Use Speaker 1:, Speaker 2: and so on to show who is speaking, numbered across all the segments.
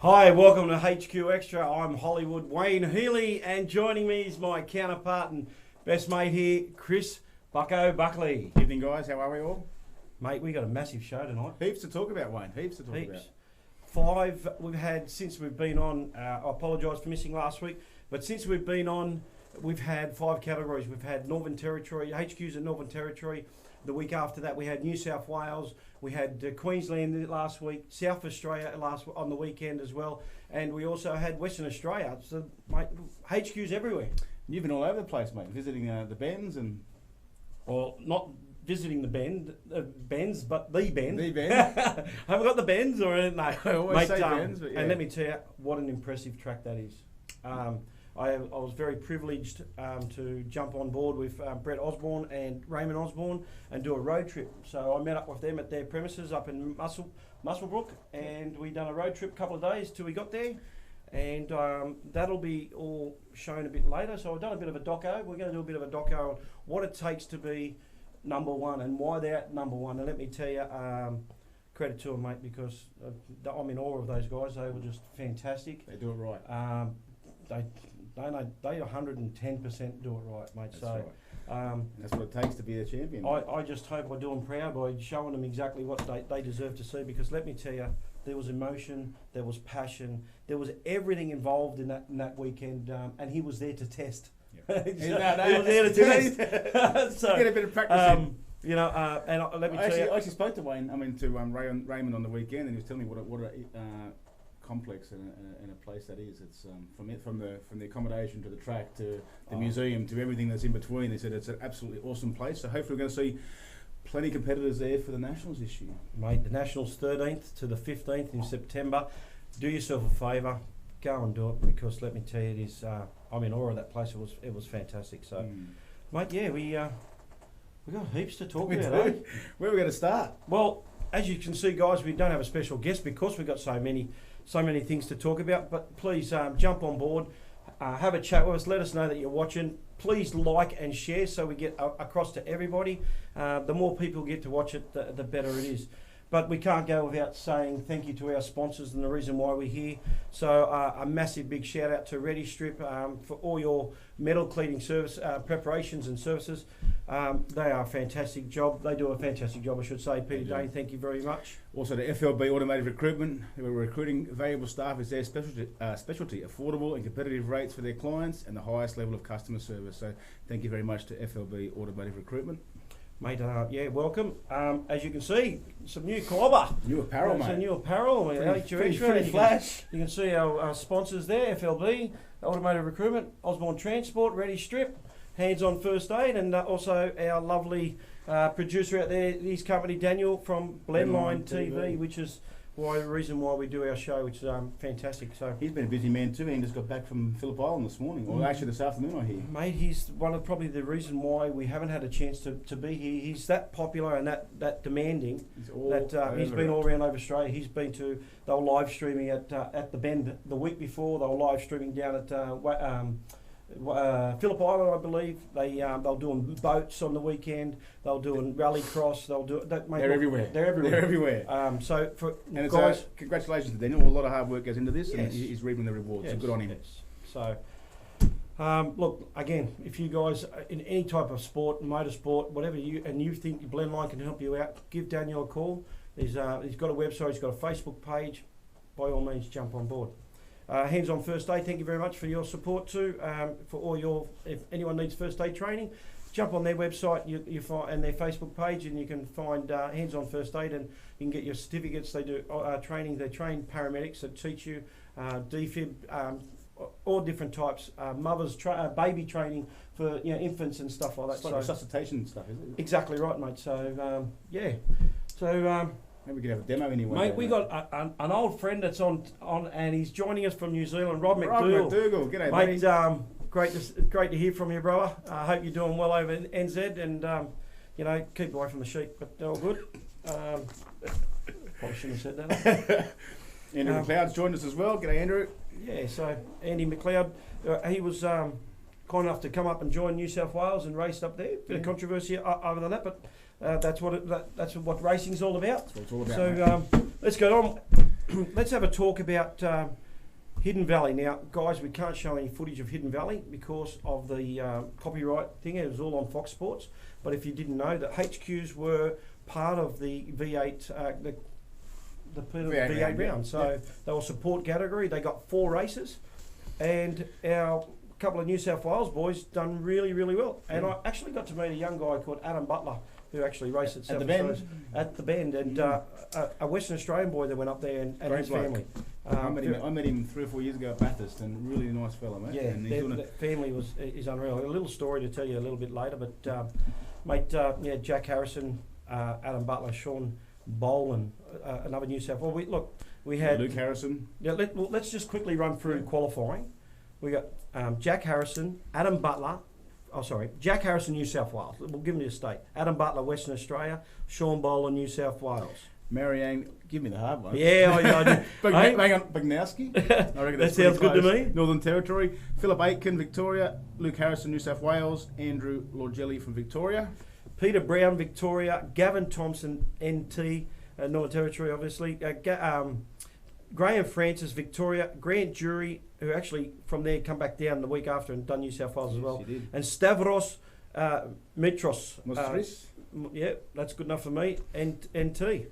Speaker 1: Hi, welcome to HQ Extra. I'm Hollywood Wayne Healy, and joining me is my counterpart and best mate here, Chris Bucko Buckley.
Speaker 2: Evening, guys. How are we all?
Speaker 1: Mate, we got a massive show tonight.
Speaker 2: Heaps to talk about, Wayne. Heaps to talk about.
Speaker 1: Five we've had since we've been on. I apologise for missing last week, but since we've been on, we've had 5 categories. We've had Northern Territory, HQs in Northern Territory. The week after that, we had New South Wales. We had Queensland last week, South Australia on the weekend as well, and we also had Western Australia. So, mate, HQs everywhere.
Speaker 2: You've been all over the place, mate, visiting the Bends and...
Speaker 1: Well, not visiting the Bends, but the Bend.
Speaker 2: The Bend.
Speaker 1: Haven't got the Bends or anything. No.
Speaker 2: I always say Bends, but yeah.
Speaker 1: And let me tell you, what an impressive track that is. I was very privileged to jump on board with Brett Osborne and Raymond Osborne and do a road trip. So I met up with them at their premises up in Muswellbrook, and we done a road trip a couple of days till we got there. And that'll be all shown a bit later. So I've done a bit of a doco. We're going to do a bit of a doco on what it takes to be number one and why they're at number one. And let me tell you, credit to them, mate, because I'm in awe of those guys. They were just fantastic.
Speaker 2: They do it right.
Speaker 1: They 110% do it right, mate.
Speaker 2: That's
Speaker 1: so
Speaker 2: right. That's what it takes to be a champion.
Speaker 1: I just hope I do them proud by showing them exactly what they deserve to see, because let me tell you, there was emotion, there was passion, there was everything involved in that weekend, and he was there to test.
Speaker 2: Yeah.
Speaker 1: He was there to test. So,
Speaker 2: get a bit of practice in.
Speaker 1: Let me tell you.
Speaker 2: I actually spoke to Raymond on the weekend, and he was telling me what a complex and a place that is. It's from the accommodation to the track to the museum to everything that's in between. They said it's an absolutely awesome place. So hopefully we're going to see plenty of competitors there for the Nationals this year.
Speaker 1: Mate, the Nationals 13th to the 15th in September. Do yourself a favour, go and do it, because let me tell you, it is. I'm in awe of that place. It was fantastic. So, mate, yeah, we got heaps to talk about. Eh?
Speaker 2: Where are we going to start?
Speaker 1: Well, as you can see, guys, we don't have a special guest because we've got so many things to talk about. But please jump on board, have a chat with us, let us know that you're watching. Please like and share so we get across to everybody. The more people get to watch it, the better it is. But we can't go without saying thank you to our sponsors and the reason why we're here. So a massive big shout out to Ready Strip for all your metal cleaning service preparations and services. They are a fantastic job. They do a fantastic job, I should say. Peter Dane, thank you very much. Also
Speaker 2: to FLB Automotive Recruitment. They were recruiting valuable staff as their specialty, affordable and competitive rates for their clients and the highest level of customer service. So thank you very much to FLB Automotive Recruitment.
Speaker 1: Mate, welcome. As you can see, some new clobber.
Speaker 2: New apparel, mate.
Speaker 1: Some new apparel.
Speaker 2: Pretty flash.
Speaker 1: You can see our sponsors there, FLB, Automotive Recruitment, Osborne Transport, Ready Strip, Hands On First Aid, and also our lovely producer out there, his company, Daniel, from Blendline TV, which is the reason why we do our show, which is fantastic. So
Speaker 2: he's been a busy man too. He just got back from Phillip Island this morning, or actually this afternoon, I hear.
Speaker 1: Mate, he's probably the reason why we haven't had a chance to be here. He's that popular and that demanding that he's been all around over Australia. He's been to. They were live streaming at the Bend the week before. They were live streaming down at Phillip Island, I believe. They'll doing boats on the weekend. They'll doing rally cross. They'll do.
Speaker 2: They're everywhere.
Speaker 1: They're everywhere.
Speaker 2: So
Speaker 1: for
Speaker 2: and
Speaker 1: guys,
Speaker 2: congratulations to Daniel. A lot of hard work goes into this, and he's reaping the rewards. So good on him.
Speaker 1: Yes. So. Look, again, if you guys in any type of sport, motorsport, whatever you think Blendline can help you out, give Daniel a call. He's got a website. He's got a Facebook page. By all means, jump on board. Hands On First Aid, thank you very much for your support too. For all if anyone needs first aid training, jump on their website you find and their Facebook page, and you can find Hands On First Aid, and you can get your certificates. They do training. They train paramedics that teach you defib, all different types, baby training for infants and stuff like that.
Speaker 2: It's like resuscitation stuff, isn't it?
Speaker 1: Exactly right, mate. So
Speaker 2: maybe we could have a demo anyway.
Speaker 1: Mate, we got an old friend that's on, and he's joining us from New Zealand, Rob McDougall.
Speaker 2: G'day,
Speaker 1: mate. Great to hear from you, brother. I hope you're doing well over in NZ, and keep away from the sheep, but they're all good. Probably shouldn't have said that.
Speaker 2: Andrew McLeod's joined us as well. G'day, Andrew.
Speaker 1: Yeah, so Andy McLeod, he was kind enough to come up and join New South Wales and raced up there. Bit of controversy other than that, but that's what racing's all about.
Speaker 2: That's what it's all about.
Speaker 1: So let's go on. let's have a talk about Hidden Valley. Now, guys, we can't show any footage of Hidden Valley because of the copyright thing. It was all on Fox Sports. But if you didn't know, that HQs were part of the V8, the V8 round. So they were support category. They got 4 races, and our couple of New South Wales boys done really, really well. And I actually got to meet a young guy called Adam Butler, who actually raced at the Bend, and a Western Australian boy that went up there and his family.
Speaker 2: I met him 3 or 4 years ago at Bathurst, and really nice fellow, mate.
Speaker 1: Yeah,
Speaker 2: and
Speaker 1: the family is unreal. A little story to tell you a little bit later, but mate, Jack Harrison, Adam Butler, Sean Boland, another New South Wales. We had
Speaker 2: Luke Harrison.
Speaker 1: Yeah, let's just quickly run through qualifying. We got Jack Harrison, Adam Butler. Jack Harrison, New South Wales. We'll give him the state. Adam Butler, Western Australia. Sean Boland, New South Wales.
Speaker 2: Marianne, give me the hard one.
Speaker 1: Yeah, I do.
Speaker 2: Hang on, Bagnowski. I reckon
Speaker 1: that sounds good to me.
Speaker 2: Northern Territory. Philip Aitken, Victoria. Luke Harrison, New South Wales. Andrew Lorgelli from Victoria.
Speaker 1: Peter Brown, Victoria. Gavin Thompson, NT, Northern Territory, obviously. Graham Francis, Victoria. Grant Jury, who actually from there come back down the week after and done New South Wales as well.
Speaker 2: He did.
Speaker 1: And Stavros Mitros. Yeah, that's good enough for me. And NT.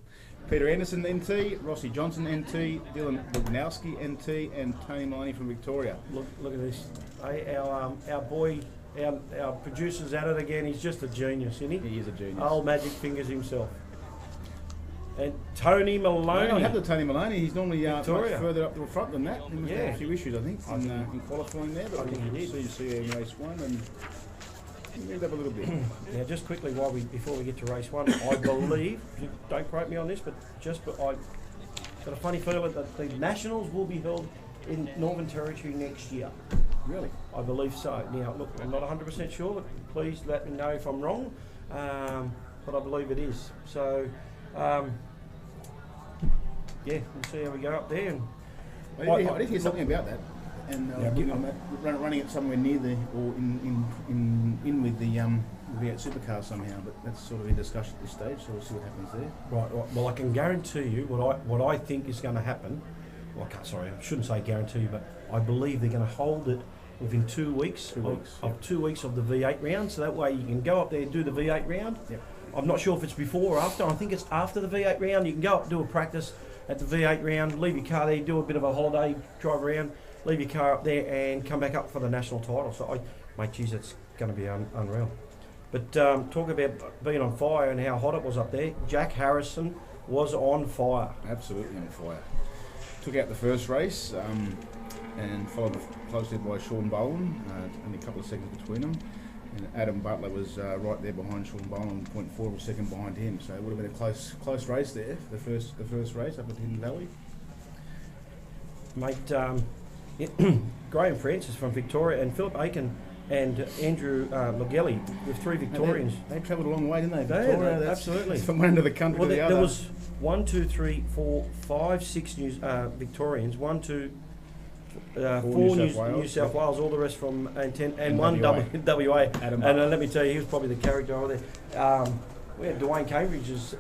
Speaker 2: Peter Anderson, NT. Rossi Johnson, NT. Dylan Bagnowski, NT. And Tony Maloney from Victoria.
Speaker 1: Look at this. Hey, our boy, our producer's at it again. He's just a genius, isn't he?
Speaker 2: He is a genius.
Speaker 1: Old magic fingers himself. And Tony Maloney.
Speaker 2: I have the Tony Maloney. He's normally much
Speaker 1: Victoria.
Speaker 2: further up the front than that. He must have
Speaker 1: Yeah.
Speaker 2: a few issues, I think, in qualifying there. But
Speaker 1: I think he did.
Speaker 2: see in race 1 and he moved up a little bit.
Speaker 1: Now, just quickly, before we get to race 1, I believe, don't quote me on this, but I've got a funny feeling that the Nationals will be held in Northern Territory next year.
Speaker 2: Really?
Speaker 1: I believe so. Now, look, I'm not 100% sure, but please let me know if I'm wrong. But I believe it is. So, we'll see how we go up there. And
Speaker 2: I did hear something about that, and running it somewhere near the or in with the V8 supercar somehow. But that's sort of in discussion at this stage, so we'll see what happens there.
Speaker 1: Right. Well, I can guarantee you what I think is going to happen. Well, I shouldn't say guarantee you, but I believe they're going to hold it within 2 weeks. 2 weeks of the V8 round, so that way you can go up there and do the V8 round.
Speaker 2: Yep.
Speaker 1: I'm not sure if it's before or after. I think it's after the V8 round. You can go up and do a practice at the V8 round, leave your car there, do a bit of a holiday, drive around, leave your car up there and come back up for the national title. So, it's going to be unreal. But talk about being on fire and how hot it was up there. Jack Harrison was on fire.
Speaker 2: Absolutely on fire. Took out the first race and followed closely by Sean Boland, only a couple of seconds between them. And Adam Butler was right there behind Sean Boland, 0.4 of a second behind him. So it would have been a close race there, the first race up at Hidden Valley.
Speaker 1: Mate, Graham Francis from Victoria and Philip Aiken and Andrew Lorgelli with 3 Victorians.
Speaker 2: They travelled a long way, didn't they?
Speaker 1: Victoria, absolutely.
Speaker 2: From one end of the country to the other.
Speaker 1: There was 1, 2, 3, 4, 5, 6 Victorians. 1, 2, 4 New South Wales, all the rest from and 1 WA. And let me tell you, he was probably the character over there. We had Dwayne Cambridge has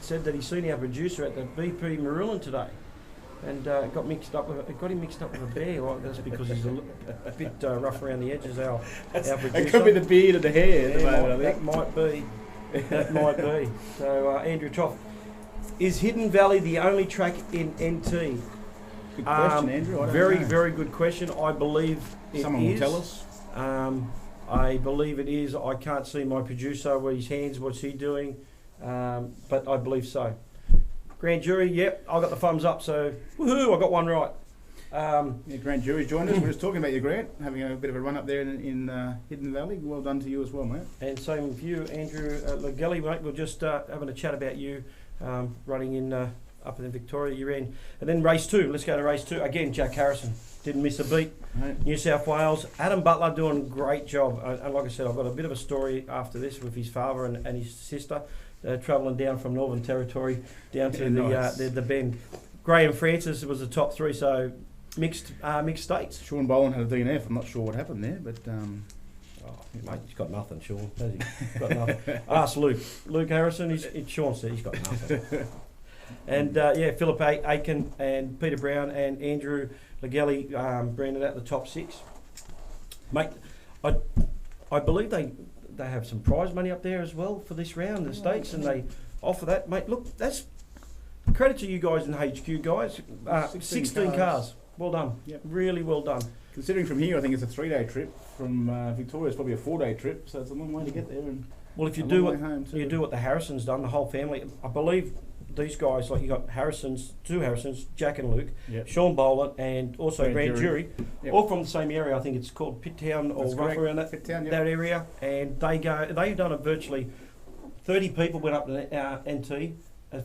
Speaker 1: said that he's seen our producer at the BP Marulan today, and got him mixed up with a bear. Well, that's because he's a bit rough around the edges. Our producer.
Speaker 2: It could be the beard and the hair.
Speaker 1: That might be. That might be. So Andrew Toff, is Hidden Valley the only track in NT?
Speaker 2: Good question, Andrew. I don't know.
Speaker 1: Very good question. I believe it is.
Speaker 2: Someone will tell us.
Speaker 1: I believe it is. I can't see my producer with his hands. What's he doing? But I believe so. Grand jury, yep. I got the thumbs up. So woohoo! I got one right.
Speaker 2: Grand jury's joined us. We're just talking about you, Grant. Having a bit of a run up there in Hidden Valley. Well done to you as well, mate.
Speaker 1: And same with you, Andrew Lorgelli, mate. We're just having a chat about you running in. Up in Victoria, you're in. And then race 2. Let's go to race 2. Again, Jack Harrison. Didn't miss a beat. Right. New South Wales. Adam Butler doing a great job. And like I said, I've got a bit of a story after this with his father and his sister travelling down from Northern Territory down to the Bend. Graham Francis was the top 3, so mixed states.
Speaker 2: Sean Boland had a DNF. I'm not sure what happened there, but...
Speaker 1: mate, he's got nothing, Sean, has he? Got nothing. Ask Luke. Luke Harrison, Sean said he's got nothing. And Philip Aiken and Peter Brown and Andrew Legelli branded out the top 6. Mate, I believe they have some prize money up there as well for this round, the stakes, and they offer that. Mate, look, that's credit to you guys in HQ, guys. 16 cars. Well done.
Speaker 2: Yep.
Speaker 1: Really well done.
Speaker 2: Considering from here, I think it's a 3-day trip. From Victoria, it's probably a 4-day trip, so it's a long way to get there. And
Speaker 1: well, if you do what the Harrisons done, the whole family, I believe these guys, like you got two Harrisons, Jack and Luke,
Speaker 2: yep.
Speaker 1: Sean Boland, and also Grand Jury,
Speaker 2: yep.
Speaker 1: all from the same area. I think it's called Pitt Town or rough around that area. And they've done it virtually. 30 people went up to NT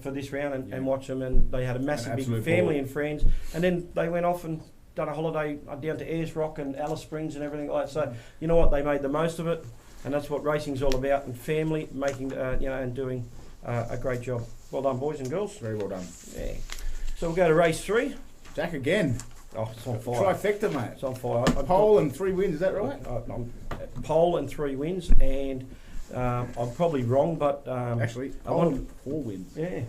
Speaker 1: for this round and watched them, and they had a massive big family and friends. And then they went off and done a holiday down to Ayers Rock and Alice Springs and everything like that. So you know what, they made the most of it, and that's what racing's all about. And family making, and doing a great job. Well done, boys and girls.
Speaker 2: Very well done.
Speaker 1: Yeah. So we'll go to race 3.
Speaker 2: Jack again.
Speaker 1: Oh, it's on fire.
Speaker 2: Trifecta, mate.
Speaker 1: It's on fire.
Speaker 2: Pole and 3 wins, is that right?
Speaker 1: Pole and 3 wins, and I'm probably wrong, but
Speaker 2: actually, pole and 4 wins.
Speaker 1: Yeah,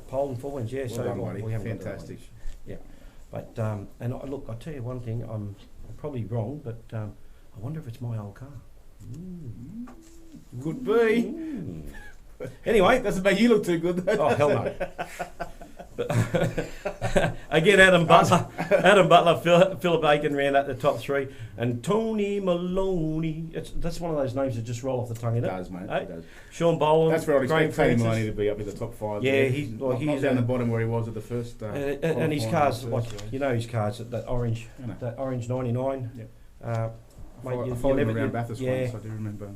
Speaker 1: pole and 4 wins. Yeah,
Speaker 2: well done, buddy. Fantastic.
Speaker 1: Yeah, but look, I'll tell you one thing. I'm probably wrong, but I wonder if it's my old car.
Speaker 2: Could be.
Speaker 1: Anyway,
Speaker 2: doesn't make you look too good, though.
Speaker 1: Oh, hell no. Again, Adam Butler, Philip Aiken ran at the top 3, and Tony Maloney. That's one of those names that just roll off the tongue, isn't it?
Speaker 2: It does, mate. It does.
Speaker 1: Sean Boland.
Speaker 2: That's where I'd expect Tony Maloney to be up in the top 5.
Speaker 1: Yeah,
Speaker 2: he's down the bottom where he was at the first.
Speaker 1: And his cars, his cars, that orange 99.
Speaker 2: Yep.
Speaker 1: I
Speaker 2: followed him around Bathurst once, I do remember.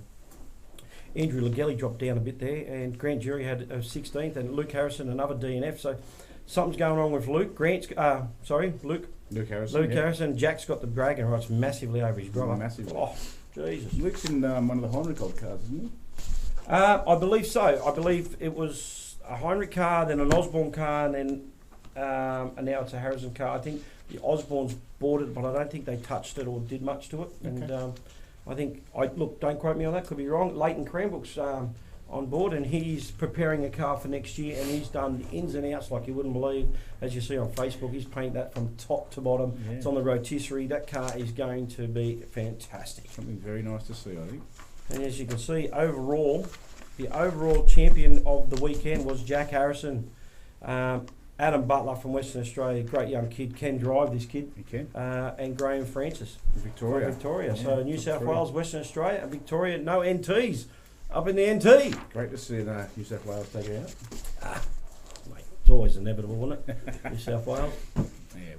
Speaker 1: Andrew Legelli dropped down a bit there, and Grant Jury had a 16th, and Luke Harrison another DNF. So something's going on with Luke. Luke Harrison. Jack's got the bragging rights massively over his brother.
Speaker 2: Massively.
Speaker 1: Oh, Jesus.
Speaker 2: Luke's in one of the Heinrich Gold cars, isn't he?
Speaker 1: I believe so. I believe it was a Heinrich car, then an Osborne car, and then and now it's a Harrison car. I think the Osbornes bought it, but I don't think they touched it or did much to it. Okay. And I think, don't quote me on that, could be wrong. Leighton Cranbrook's on board, and he's preparing a car for next year, and he's done the ins and outs like you wouldn't believe. As you see on Facebook, he's painted that from top to bottom. Yeah. It's on the rotisserie. That car is going to be fantastic.
Speaker 2: Something very nice to see, I think.
Speaker 1: And as you can see, overall, the overall champion of the weekend was Jack Harrison. Adam Butler from Western Australia, great young kid, can drive this kid.
Speaker 2: He can.
Speaker 1: And Graham Francis.
Speaker 2: Victoria.
Speaker 1: Yeah, so New South Wales, Western Australia, and Victoria, no NTs up in the NT.
Speaker 2: Great to see New South Wales take it out.
Speaker 1: Mate, it's always inevitable, isn't it? New South Wales.
Speaker 2: Yeah,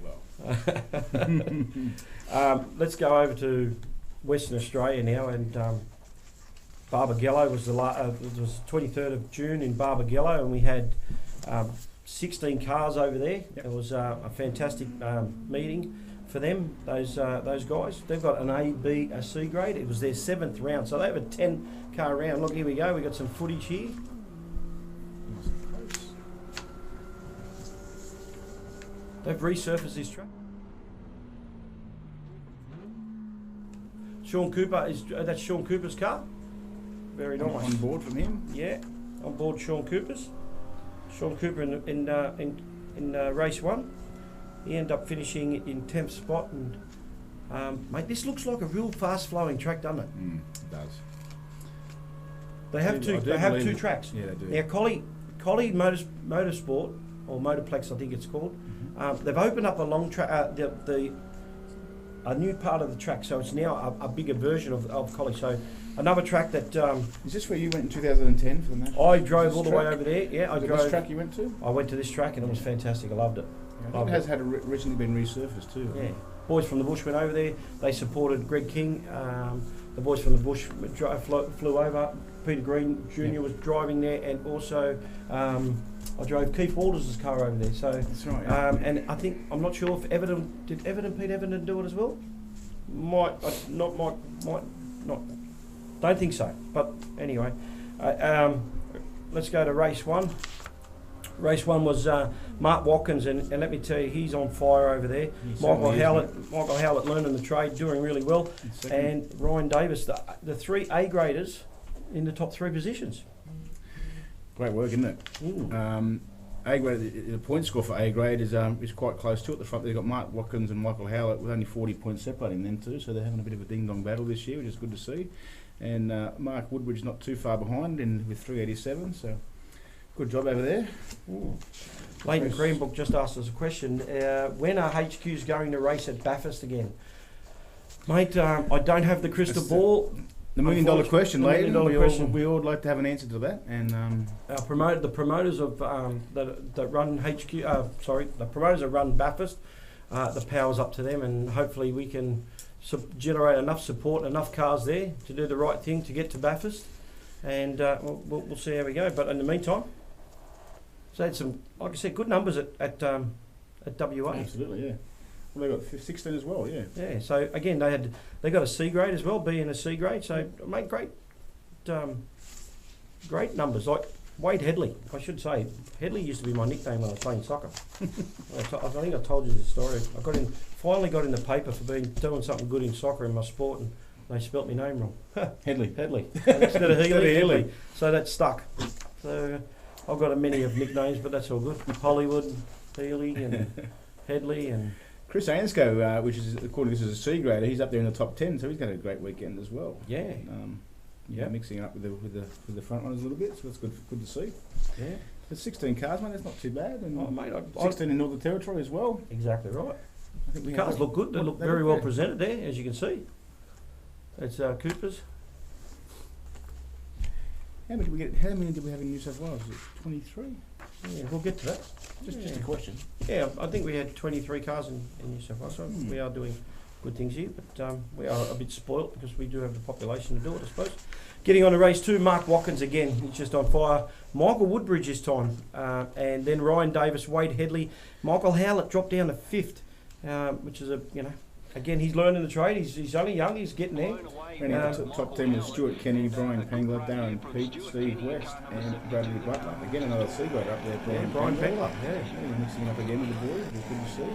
Speaker 2: well.
Speaker 1: Let's go over to Western Australia now, and Barbagallo was it was 23rd of June in Barbagallo, and we had 16 cars over there. Yep. It was a fantastic meeting for them, those guys. They've got an A, B, a C grade. It was their 7th round, so they have a 10-car round. Look, here we go. We got some footage here. They've resurfaced this track. Sean Cooper that's Sean Cooper's car. Very nice.
Speaker 2: On board from him.
Speaker 1: Yeah, on board Sean Cooper's. Sean Cooper in race 1. He ended up finishing in 10th spot, and mate, this looks like a real fast-flowing track, doesn't it?
Speaker 2: It does.
Speaker 1: They have two tracks.
Speaker 2: Yeah, they do.
Speaker 1: Now, Collie Motorsport or Motorplex, I think it's called. They've opened up a long track, a new part of the track, so it's now a bigger version of Collie. So another track that
Speaker 2: is this where you went in 2010 for the match?
Speaker 1: I drove all the way over there. Yeah, I drove.
Speaker 2: This track you went to?
Speaker 1: I went to this track, and it was fantastic. I loved it.
Speaker 2: Yeah, I think it has originally been resurfaced too.
Speaker 1: Yeah, boys from the bush went over there. They supported Greg King. The boys from the bush flew over. Peter Green Jr. was driving there, and also I drove Keith Walters' car over there. So
Speaker 2: that's right. Yeah.
Speaker 1: And I think, I'm not sure if Pete Everton do it as well. Might not. Don't think so. But anyway, let's go to race 1. Race 1 was Mark Watkins, and let me tell you, he's on fire over there. Michael Howlett learning the trade, doing really well, and Ryan Davis, the 3 A graders in the top 3 positions.
Speaker 2: Great work, isn't it? A grade, the point score for A grade is quite close to it. At the front, they've got Mark Watkins and Michael Howlett with only 40 points separating them two, so they're having a bit of a ding-dong battle this year, which is good to see. And Mark Woodbridge not too far behind with 387, so good job over there.
Speaker 1: Leighton Greenbook just asked us a question. When are HQs going to race at Bathurst again? Mate, I don't have the crystal ball.
Speaker 2: The $1 million question, Leighton. We all would like to have an answer to that. And
Speaker 1: the promoters of that run HQ, the promoters that run Bathurst, the power's up to them, and hopefully we can generate enough support, enough cars there to do the right thing to get to Bathurst, and we'll see how we go. But in the meantime, so had some, like I said, good numbers at WA.
Speaker 2: Absolutely, yeah. Well, they got 16 as well, yeah.
Speaker 1: Yeah. So again, they got a C grade as well, B and a C grade. So made great numbers. Like Headley, I should say. Headley used to be my nickname when I was playing soccer. I think I told you this story. I finally got in the paper for doing something good in soccer in my sport, and they spelt my name wrong.
Speaker 2: Headley.
Speaker 1: Instead of Healy. So that stuck. So I've got a many of nicknames, but that's all good. Hollywood, Healy, and Headley, and
Speaker 2: Chris Ansco, which is according to this is a C grader, he's up there in the top 10, so he's got a great weekend as well.
Speaker 1: Yeah.
Speaker 2: Mixing it up with the front runners a little bit, so that's good to see.
Speaker 1: Yeah.
Speaker 2: There's 16 cars, mate. That's not too bad. And
Speaker 1: mate,
Speaker 2: 16 in Northern Territory as well.
Speaker 1: Exactly right. I think the cars look good. They look very well presented there, as you can see. It's Cooper's.
Speaker 2: How many did we have in New South Wales? Is it 23?
Speaker 1: Yeah, we'll get to that.
Speaker 2: Just a question.
Speaker 1: Yeah, I think we had 23 cars in New South Wales, so we are doing good things here, but we are a bit spoilt because we do have the population to do it, I suppose. Getting on to race 2, Mark Watkins again, he's just on fire. Michael Woodbridge this time, and then Ryan Davis, Wade Headley. Michael Howlett dropped down to 5th, which is again, he's learning the trade. He's only young, he's getting there.
Speaker 2: Top 10 was Stuart Kenny, Brian Pengler, Darren Peach, Steve West, and Bradley Butler. Again, another C grade up there.
Speaker 1: Brian Pengler.
Speaker 2: He's mixing up again with the boys. It's good to see.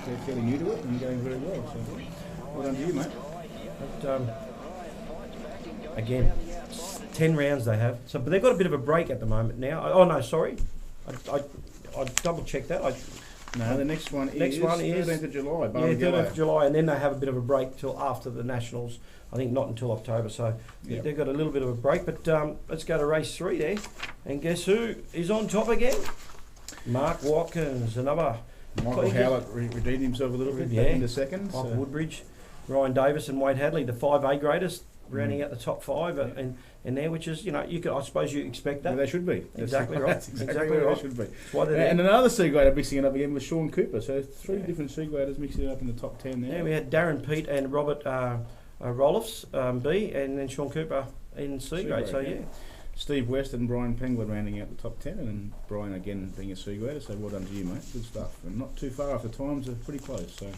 Speaker 2: They're fairly new to it and going very well. So, well done to you, mate.
Speaker 1: But, again, 10 rounds they have. So, but they've got a bit of a break at the moment now. Oh no, sorry, I double checked that.
Speaker 2: The next one is 13th of July.
Speaker 1: 13th of July, and then they have a bit of a break till after the Nationals. I think not until October, so they've got a little bit of a break. But let's go to race 3 there, and guess who is on top again? Mark Watkins, another.
Speaker 2: Michael Howlett redeemed himself a little bit back into second.
Speaker 1: Michael Woodbridge, Ryan Davis, and Wade Hadley, the 5 A graders, rounding out the top 5 in there, which is, I suppose you expect that.
Speaker 2: Yeah, they should be.
Speaker 1: Exactly right.
Speaker 2: That's exactly right. They should be.
Speaker 1: And
Speaker 2: another C grader mixing it up again was Sean Cooper. So 3 different C graders mixing it up in the top 10 there.
Speaker 1: Yeah, we had Darren Pete and Robert Rolfs, B, and then Sean Cooper in C grade. So yeah.
Speaker 2: Steve West and Brian Pengler rounding out the top 10, and then Brian again being a C grader. So well done to you, mate. Good stuff. And not too far off. The times are pretty close. So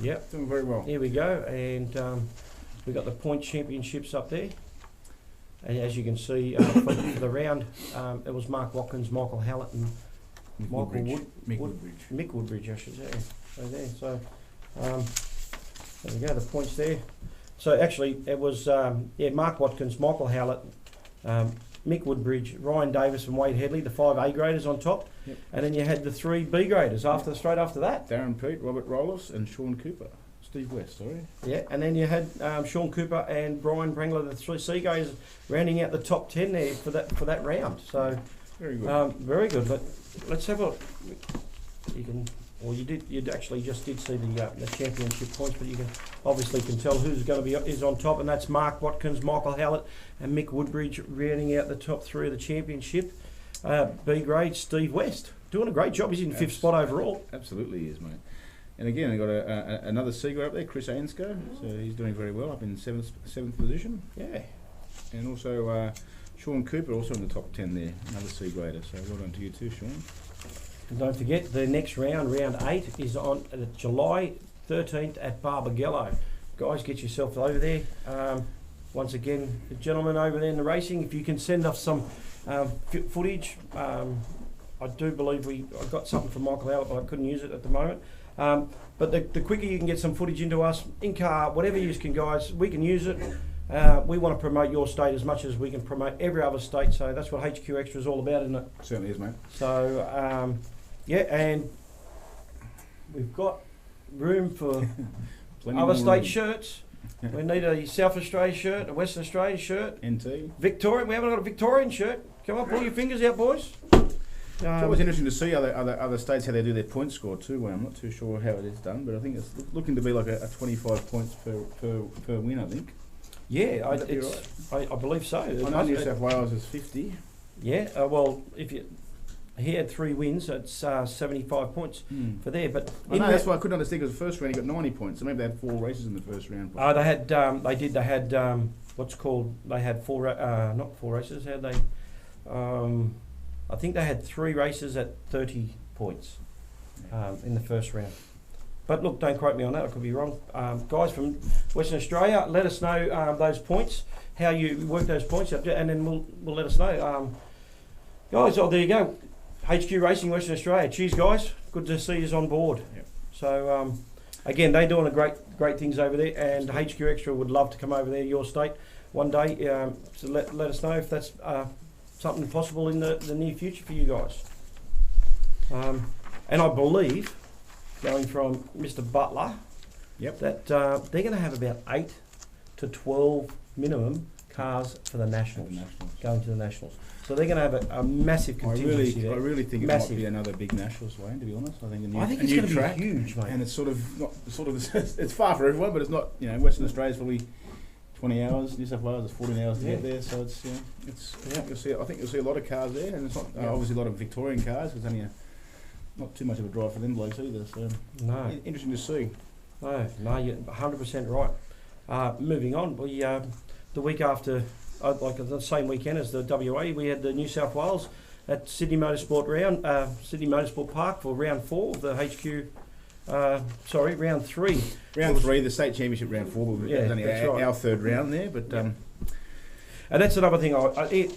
Speaker 1: yep,
Speaker 2: doing very well.
Speaker 1: Here we go, and we got the point championships up there. And as you can see, for the round, it was Mark Watkins, Michael Howlett, and Mick Woodbridge, I should say. So there we go, the points there. So actually, it was Mark Watkins, Michael Howlett, Mick Woodbridge, Ryan Davis, and Wade Headley, the 5 A graders on top, and then you had the 3 B graders straight after that.
Speaker 2: Darren Pete, Robert Rollis, and Sean Cooper. Steve West, sorry.
Speaker 1: Yeah, and then you had Sean Cooper and Brian Pengler, the 3 C guys, rounding out the top 10 there for that round. So
Speaker 2: very good.
Speaker 1: Very good. But let's have a. You actually just did see the championship points, but you can tell who's is on top, and that's Mark Watkins, Michael Howlett, and Mick Woodbridge rounding out the top 3 of the championship. B grade, Steve West doing a great job. He's in 5th spot overall.
Speaker 2: Absolutely, he is, mate. And again, they've got another C grade up there, Chris Ansco, so he's doing very well, up in 7th position.
Speaker 1: Yeah.
Speaker 2: And also Sean Cooper, also in the top 10 there, another C grader. So well done to you too, Sean.
Speaker 1: And don't forget, the next round 8, is on July 13th at Barbagallo. Guys, get yourself over there. Once again, the gentlemen over there in the racing, if you can send us some footage. I do believe I got something from Michael Howlett, but I couldn't use it at the moment. But the quicker you can get some footage into us, in car, whatever you can, guys, we can use it. We want to promote your state as much as we can promote every other state, so that's what HQ Extra is all about, isn't it?
Speaker 2: Certainly is, mate.
Speaker 1: So, yeah, and we've got room for other state shirts. We need a South Australia shirt, a Western Australia shirt.
Speaker 2: NT.
Speaker 1: Victoria, we haven't got a Victorian shirt. Come on, pull your fingers out, boys.
Speaker 2: It's always interesting to see other states how they do their point score too. I'm not too sure how it is done, but I think it's looking to be like a 25 points per win, I think.
Speaker 1: Yeah,
Speaker 2: Right?
Speaker 1: I believe so.
Speaker 2: I know New South Wales is 50.
Speaker 1: Yeah, well, he had 3 wins, it's 75 points for there. But
Speaker 2: I know, that's why I couldn't understand, because the first round he got 90 points, so maybe they had 4 races in the first round.
Speaker 1: They had what's called, they had 4, not 4 races, how they, I think they had 3 races at 30 points in the first round. But look, don't quote me on that, I could be wrong. Guys from Western Australia, let us know those points, how you work those points up, and then we'll let us know. Guys, there you go. HQ Racing Western Australia. Cheers, guys. Good to see you on board.
Speaker 2: Yep.
Speaker 1: So, again, they're doing great things over there, and HQ Extra would love to come over there, your state, one day. So let us know if that's something possible in the near future for you guys. And I believe, going from Mr. Butler, that they're going to have about 8 to 12 minimum cars for the Nationals, going to the Nationals. So they're going to have a massive contingency there.
Speaker 2: I really think it might be another big Nationals, Wayne, to be honest. I think
Speaker 1: it's going to be huge, mate.
Speaker 2: And it's it's far for everyone, but it's not, Western Australia's probably 20 hours, New South Wales is 14 hours to get there, so I think you'll see a lot of cars there, and it's not obviously a lot of Victorian cars, because it's only not too much of a drive for them blokes either, so interesting to see.
Speaker 1: No, you're 100% right. Moving on, we the week after, like the same weekend as the WA, we had the New South Wales at Sydney Motorsport Park for round 4 of the HQ. Round 3.
Speaker 2: Round 3, the state championship round 4. Was only our third round there, but.
Speaker 1: And that's another thing.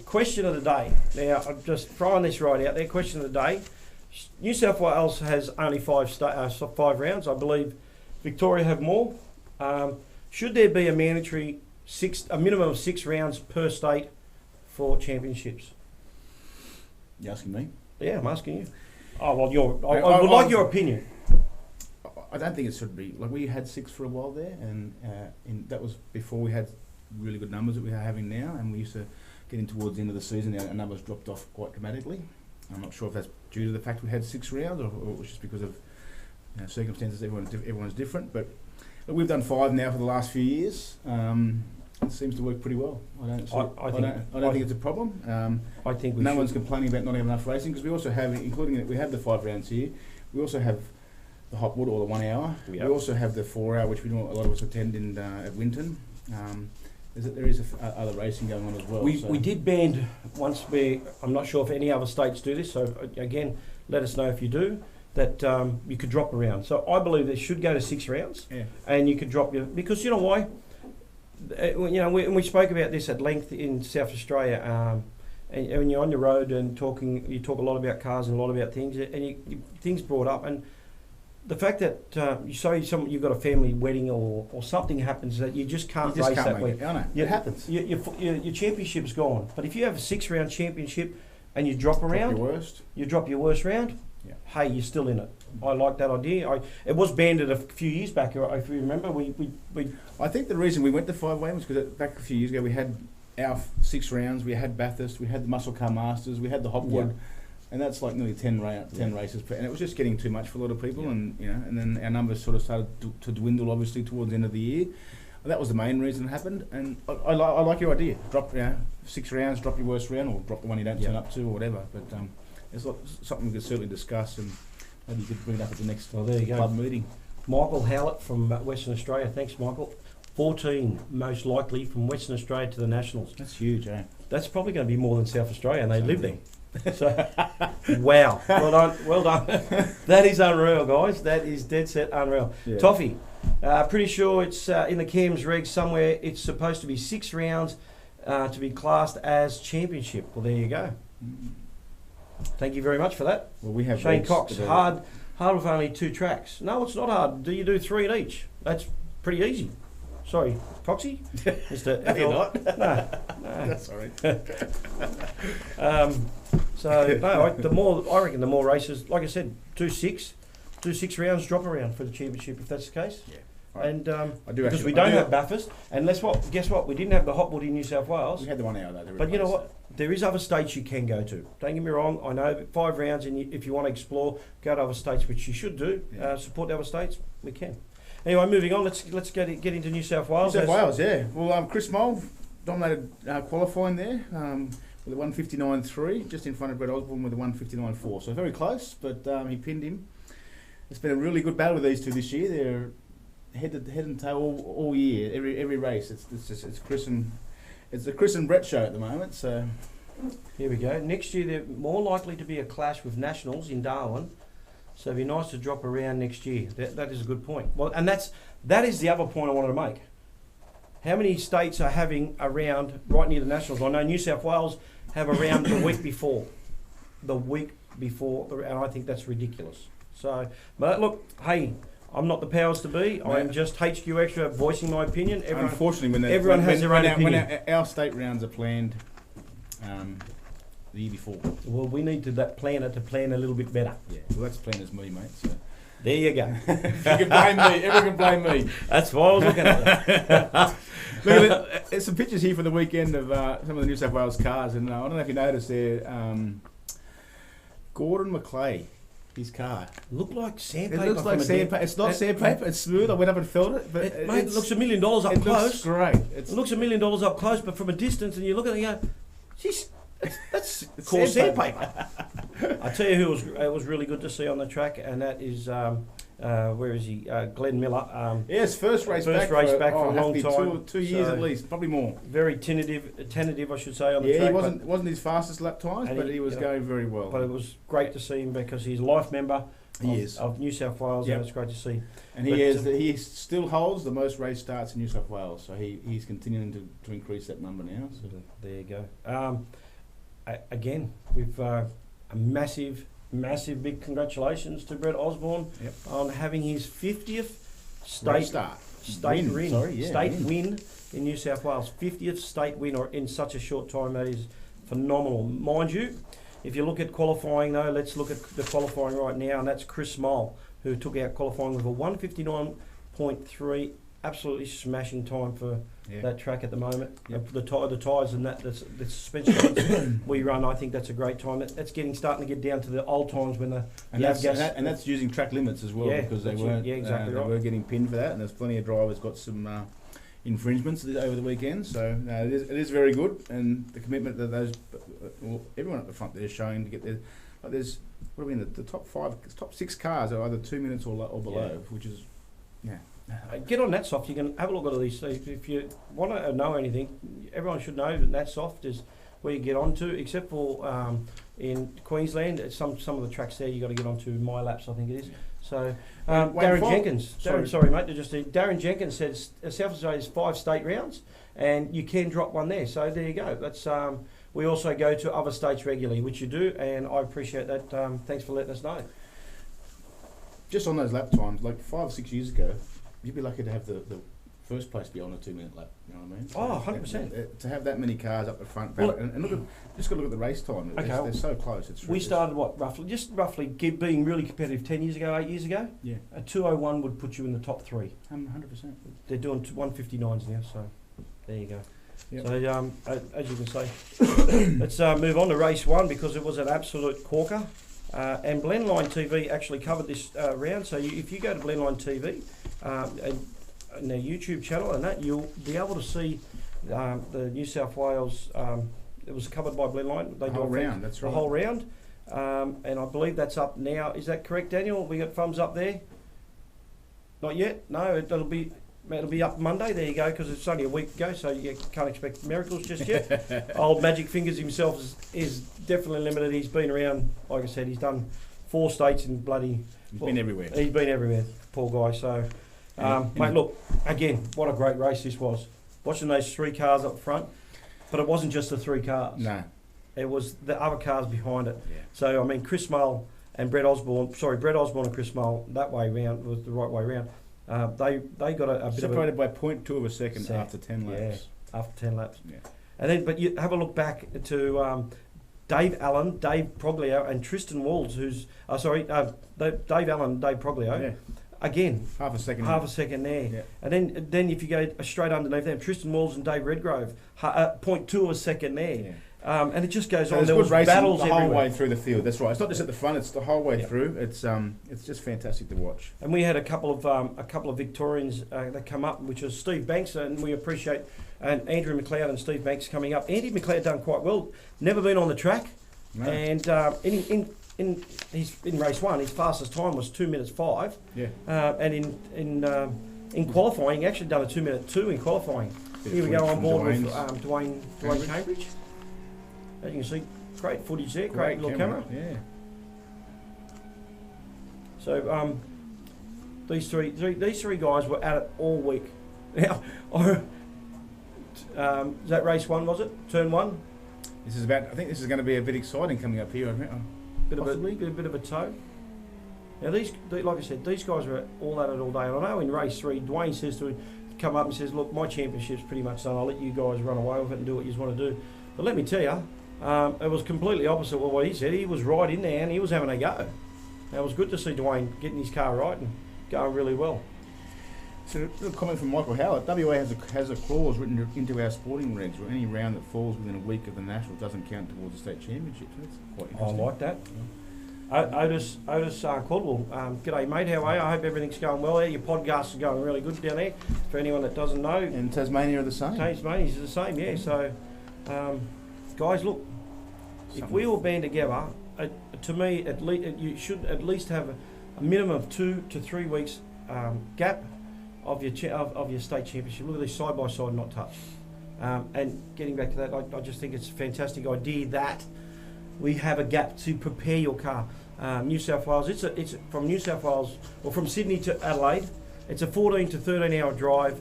Speaker 1: Question of the day. Now, I'm just throwing this right out there. Question of the day. New South Wales has only 5 rounds. I believe Victoria have more. Should there be a mandatory a minimum of 6 rounds per state for championships?
Speaker 2: You asking me?
Speaker 1: Yeah, I'm asking you. Oh well, I would like your opinion.
Speaker 2: I don't think it should be. Like, we had 6 for a while there, and that was before we had really good numbers that we are having now, and we used to get in towards the end of the season, our numbers dropped off quite dramatically. I'm not sure if that's due to the fact we had 6 rounds, or it was just because of circumstances. Everyone's different, but we've done 5 now for the last few years. It seems to work pretty well. I don't think it's a problem. I think no one's complaining about not having enough racing, because we also have, we have the 5 rounds here. We also have the Hopwood, or the 1 hour. Yep. We also have the 4 hour, which we know a lot of us attend at Winton. There is other racing going on as well.
Speaker 1: We did band once. I'm not sure if any other states do this. So again, let us know if you do. That you could drop a round. So I believe they should go to 6 rounds, and you could drop because you know why. We spoke about this at length in South Australia. And when you're on the road and you talk a lot about cars and a lot about things, and things brought up, and the fact that you've got a family wedding or something happens that you just can't race that week.
Speaker 2: I know. It happens.
Speaker 1: Your championship's gone. But if you have a 6 round championship and you drop a round, you drop your worst round.
Speaker 2: Yeah.
Speaker 1: Hey, you're still in it. I like that idea. It was banded a few years back, if you remember.
Speaker 2: I think the reason we went to 5-way was because back a few years ago we had our 6 rounds. We had Bathurst, we had the Muscle Car Masters, we had the Hopwood, and that's like nearly 10 races per, and it was just getting too much for a lot of people, and then our numbers sort of started to dwindle, obviously, towards the end of the year. And that was the main reason it happened, and I like your idea. Drop 6 rounds, drop your worst round, or drop the one you don't turn up to, or whatever. But it's something we could certainly discuss, and maybe you could bring it up at the next club meeting.
Speaker 1: Michael Howlett from Western Australia. Thanks, Michael. 14 most likely from Western Australia to the Nationals.
Speaker 2: That's huge, eh?
Speaker 1: That's probably going to be more than South Australia, and they live there. So, wow. Well done. That is unreal, guys. That is dead set unreal. Yeah. Toffee, pretty sure it's in the CAMS reg somewhere. It's supposed to be 6 rounds to be classed as championship. Well, there you go. Thank you very much for that.
Speaker 2: Well, we have
Speaker 1: Shane Cox. Hard with only 2 tracks. No, it's not hard. Do you do 3 in each? That's pretty easy. Sorry, Coxie? Mr.
Speaker 2: No, you're not.
Speaker 1: No.
Speaker 2: That's sorry.
Speaker 1: I reckon the more races, like I said, do six rounds, drop around for the championship if that's the case.
Speaker 2: Yeah.
Speaker 1: And
Speaker 2: I do
Speaker 1: because
Speaker 2: actually,
Speaker 1: we don't have Bathurst, and guess what? We didn't have the Hotwood in New South Wales.
Speaker 2: We had the one out there.
Speaker 1: But you know what? There is other states you can go to. Don't get me wrong. I know 5 rounds, and if you want to explore, go to other states, which you should do.
Speaker 2: Yeah.
Speaker 1: Support the other states. We can. Anyway, moving on. Let's get into New South Wales.
Speaker 2: New South Wales, yeah. Well, Chris Moll dominated qualifying there with a 159.3, just in front of Brett Osborne with a 159.4. So very close, but he pinned him. It's been a really good battle with these two this year. They're head and tail all year, every race. It's the Chris and Brett show at the moment. So
Speaker 1: here we go. Next year they're more likely to be a clash with Nationals in Darwin. So it'd be nice to drop around next year. That is a good point. Well, and that is the other point I wanted to make. How many states are having a round right near the Nationals? I know New South Wales have a round the week before. And I think that's ridiculous. So, but look, hey, I'm not the powers to be.
Speaker 2: No.
Speaker 1: I'm just HQ Extra voicing my opinion.
Speaker 2: Unfortunately,
Speaker 1: everyone has their own opinion.
Speaker 2: When our state rounds are planned the year before.
Speaker 1: Well, we need that planner to plan a little bit better.
Speaker 2: Yeah, well, that's planners me, mate. So.
Speaker 1: There you go.
Speaker 2: You can blame me. Everyone can blame me.
Speaker 1: That's why I was looking at it.
Speaker 2: Look at it. There's some pictures here for the weekend of some of the New South Wales cars, and I don't know if you noticed there, Gordon McClay, his car.
Speaker 1: Looked like sandpaper.
Speaker 2: It looks like sandpaper. It's not sandpaper. It's smooth. I went up and felt it, but
Speaker 1: it looks $1 million up close.
Speaker 2: It looks great.
Speaker 1: It looks $1 million up close, but from a distance, and you look at it and you go, "Jeez, that's called sandpaper." I tell you who it was really good to see on the track, and that is where is he? Glenn Miller.
Speaker 2: Yes, first race back for a long time. Two years at least, probably more.
Speaker 1: Very tentative, I should say, on the track.
Speaker 2: Yeah, he wasn't his fastest lap times, but he was going very well.
Speaker 1: But it was great to see him because he's a life member of New South Wales, and it's great to see.
Speaker 2: And he still holds the most race starts in New South Wales, so he's continuing to increase that number now. So.
Speaker 1: There you go. Again, we've a massive big congratulations to Brett Osborne on having his 50th state win in New South Wales. 50th state win or in such a short time. That is phenomenal. Mind you, if you look at qualifying though, let's look at the qualifying right now, and that's Chris Moll, who took out qualifying with a 159.3, absolutely smashing time for that track at the moment. The tyres and the suspension we run, I think that's a great time. That's starting to get down to the old times when
Speaker 2: that's using track limits as well, because they weren't
Speaker 1: exactly
Speaker 2: they were getting pinned for that, and there's plenty of drivers got some infringements over the weekend. So it is very good, and the commitment that everyone at the front there is showing to get there. Like there's what do we mean the top 6 cars are either 2 minutes or below, which is
Speaker 1: Get on NatSoft. You can have a look at all these. If you want to know anything, everyone should know that NatSoft is where you get onto. Except for in Queensland, some of the tracks there you got to get onto MyLaps, I think it is. So Darren Jenkins. Sorry, mate. Darren Jenkins says South Australia's 5 state rounds, and you can drop one there. So there you go. That's we also go to other states regularly, which you do, and I appreciate that. Thanks for letting us know.
Speaker 2: Just on those lap times, like 5 or 6 years ago, you'd be lucky to have the first place be on a 2-minute lap. You know what I mean?
Speaker 1: Oh, 100%.
Speaker 2: To have that many cars up the front, and look at just got to look at the race time. They're so close.
Speaker 1: We started roughly being really competitive 10 years ago, 8 years ago.
Speaker 2: Yeah.
Speaker 1: A 2:01 would put you in the top 3.
Speaker 2: 100%.
Speaker 1: They're doing 159s now, so there you go.
Speaker 2: Yep.
Speaker 1: So as you can say, let's move on to race 1 because it was an absolute corker. And Blendline TV actually covered this round. So if you go to Blendline TV and their YouTube channel and that, you'll be able to see the New South Wales. It was covered by Blendline.
Speaker 2: The whole round. That's right.
Speaker 1: The whole round. And I believe that's up now. Is that correct, Daniel? We got thumbs up there? Not yet? No, it'll be up Monday. There you go, because it's only a week ago, so you can't expect miracles just yet. Old Magic Fingers himself is definitely limited. He's been around, like I said, he's done 4 states in bloody...
Speaker 2: He's been everywhere.
Speaker 1: He's been everywhere, poor guy. So, mate, look, again, what a great race this was. Watching those 3 cars up front, but it wasn't just the 3 cars.
Speaker 2: No.
Speaker 1: It was the other cars behind it.
Speaker 2: Yeah.
Speaker 1: So, I mean, Chris Moll and Brett Osborne and Chris Moll, that way round was the right way round. They got a bit
Speaker 2: separated by 0.2 of a second after 10 laps.
Speaker 1: Yeah, after 10 laps.
Speaker 2: Yeah.
Speaker 1: And then, but you have a look back to Dave Allen, Dave Proglio, and Tristan Walls, who's Dave Allen, Dave Proglio. Yeah. Again,
Speaker 2: half a second
Speaker 1: there.
Speaker 2: Yeah.
Speaker 1: And then if you go straight underneath them, Tristan Walls and Dave Redgrove, 0.2 of a second there. Yeah. And it just goes on.
Speaker 2: There was battles the whole
Speaker 1: everywhere.
Speaker 2: way through the field. That's right. It's not just at the front; it's the whole way through. It's just fantastic to watch.
Speaker 1: And we had a couple of Victorians that come up, which was Steve Banks, and we appreciate and Andrew McLeod and Steve Banks coming up. Andy McLeod done quite well. Never been on the track, and in race one, his fastest time was 2 minutes 5.
Speaker 2: Yeah.
Speaker 1: And in qualifying, he actually done a 2 minute 2 in qualifying. Here we go on board with Dwayne Cambridge. As you can see, great footage there, great little camera.
Speaker 2: Yeah.
Speaker 1: So these three guys were at it all week. Now, is that race one? Was it turn one?
Speaker 2: I think this is going to be a bit exciting coming up here.
Speaker 1: Bit of a tow. Now like I said, these guys were all at it all day. And I know in race 3, Dwayne says to him, come up and says, look, my championship's pretty much done. I'll let you guys run away with it and do what you want to do. But let me tell you, it was completely opposite of what he said. He was right in there and he was having a go. Now, it was good to see Dwayne getting his car right and going really well.
Speaker 2: So a little comment from Michael Howard. WA has a clause written into our sporting regs where any round that falls within a week of the Nationals doesn't count towards the state championship. So that's quite interesting.
Speaker 1: I like that. Otis Caldwell, g'day mate, how are you? I hope everything's going well there. Your podcast is going really good down there, for anyone that doesn't know.
Speaker 2: And Tasmania are the same.
Speaker 1: Tasmania's the same, yeah. So, guys, look, if we all band together, to me, you should at least have a minimum of 2 to 3 weeks gap of your state championship. Look at these side by side, not touched. And getting back to that, I just think it's a fantastic idea that we have a gap to prepare your car. New South Wales, it's from New South Wales or from Sydney to Adelaide. It's a 14 to 13 hour drive.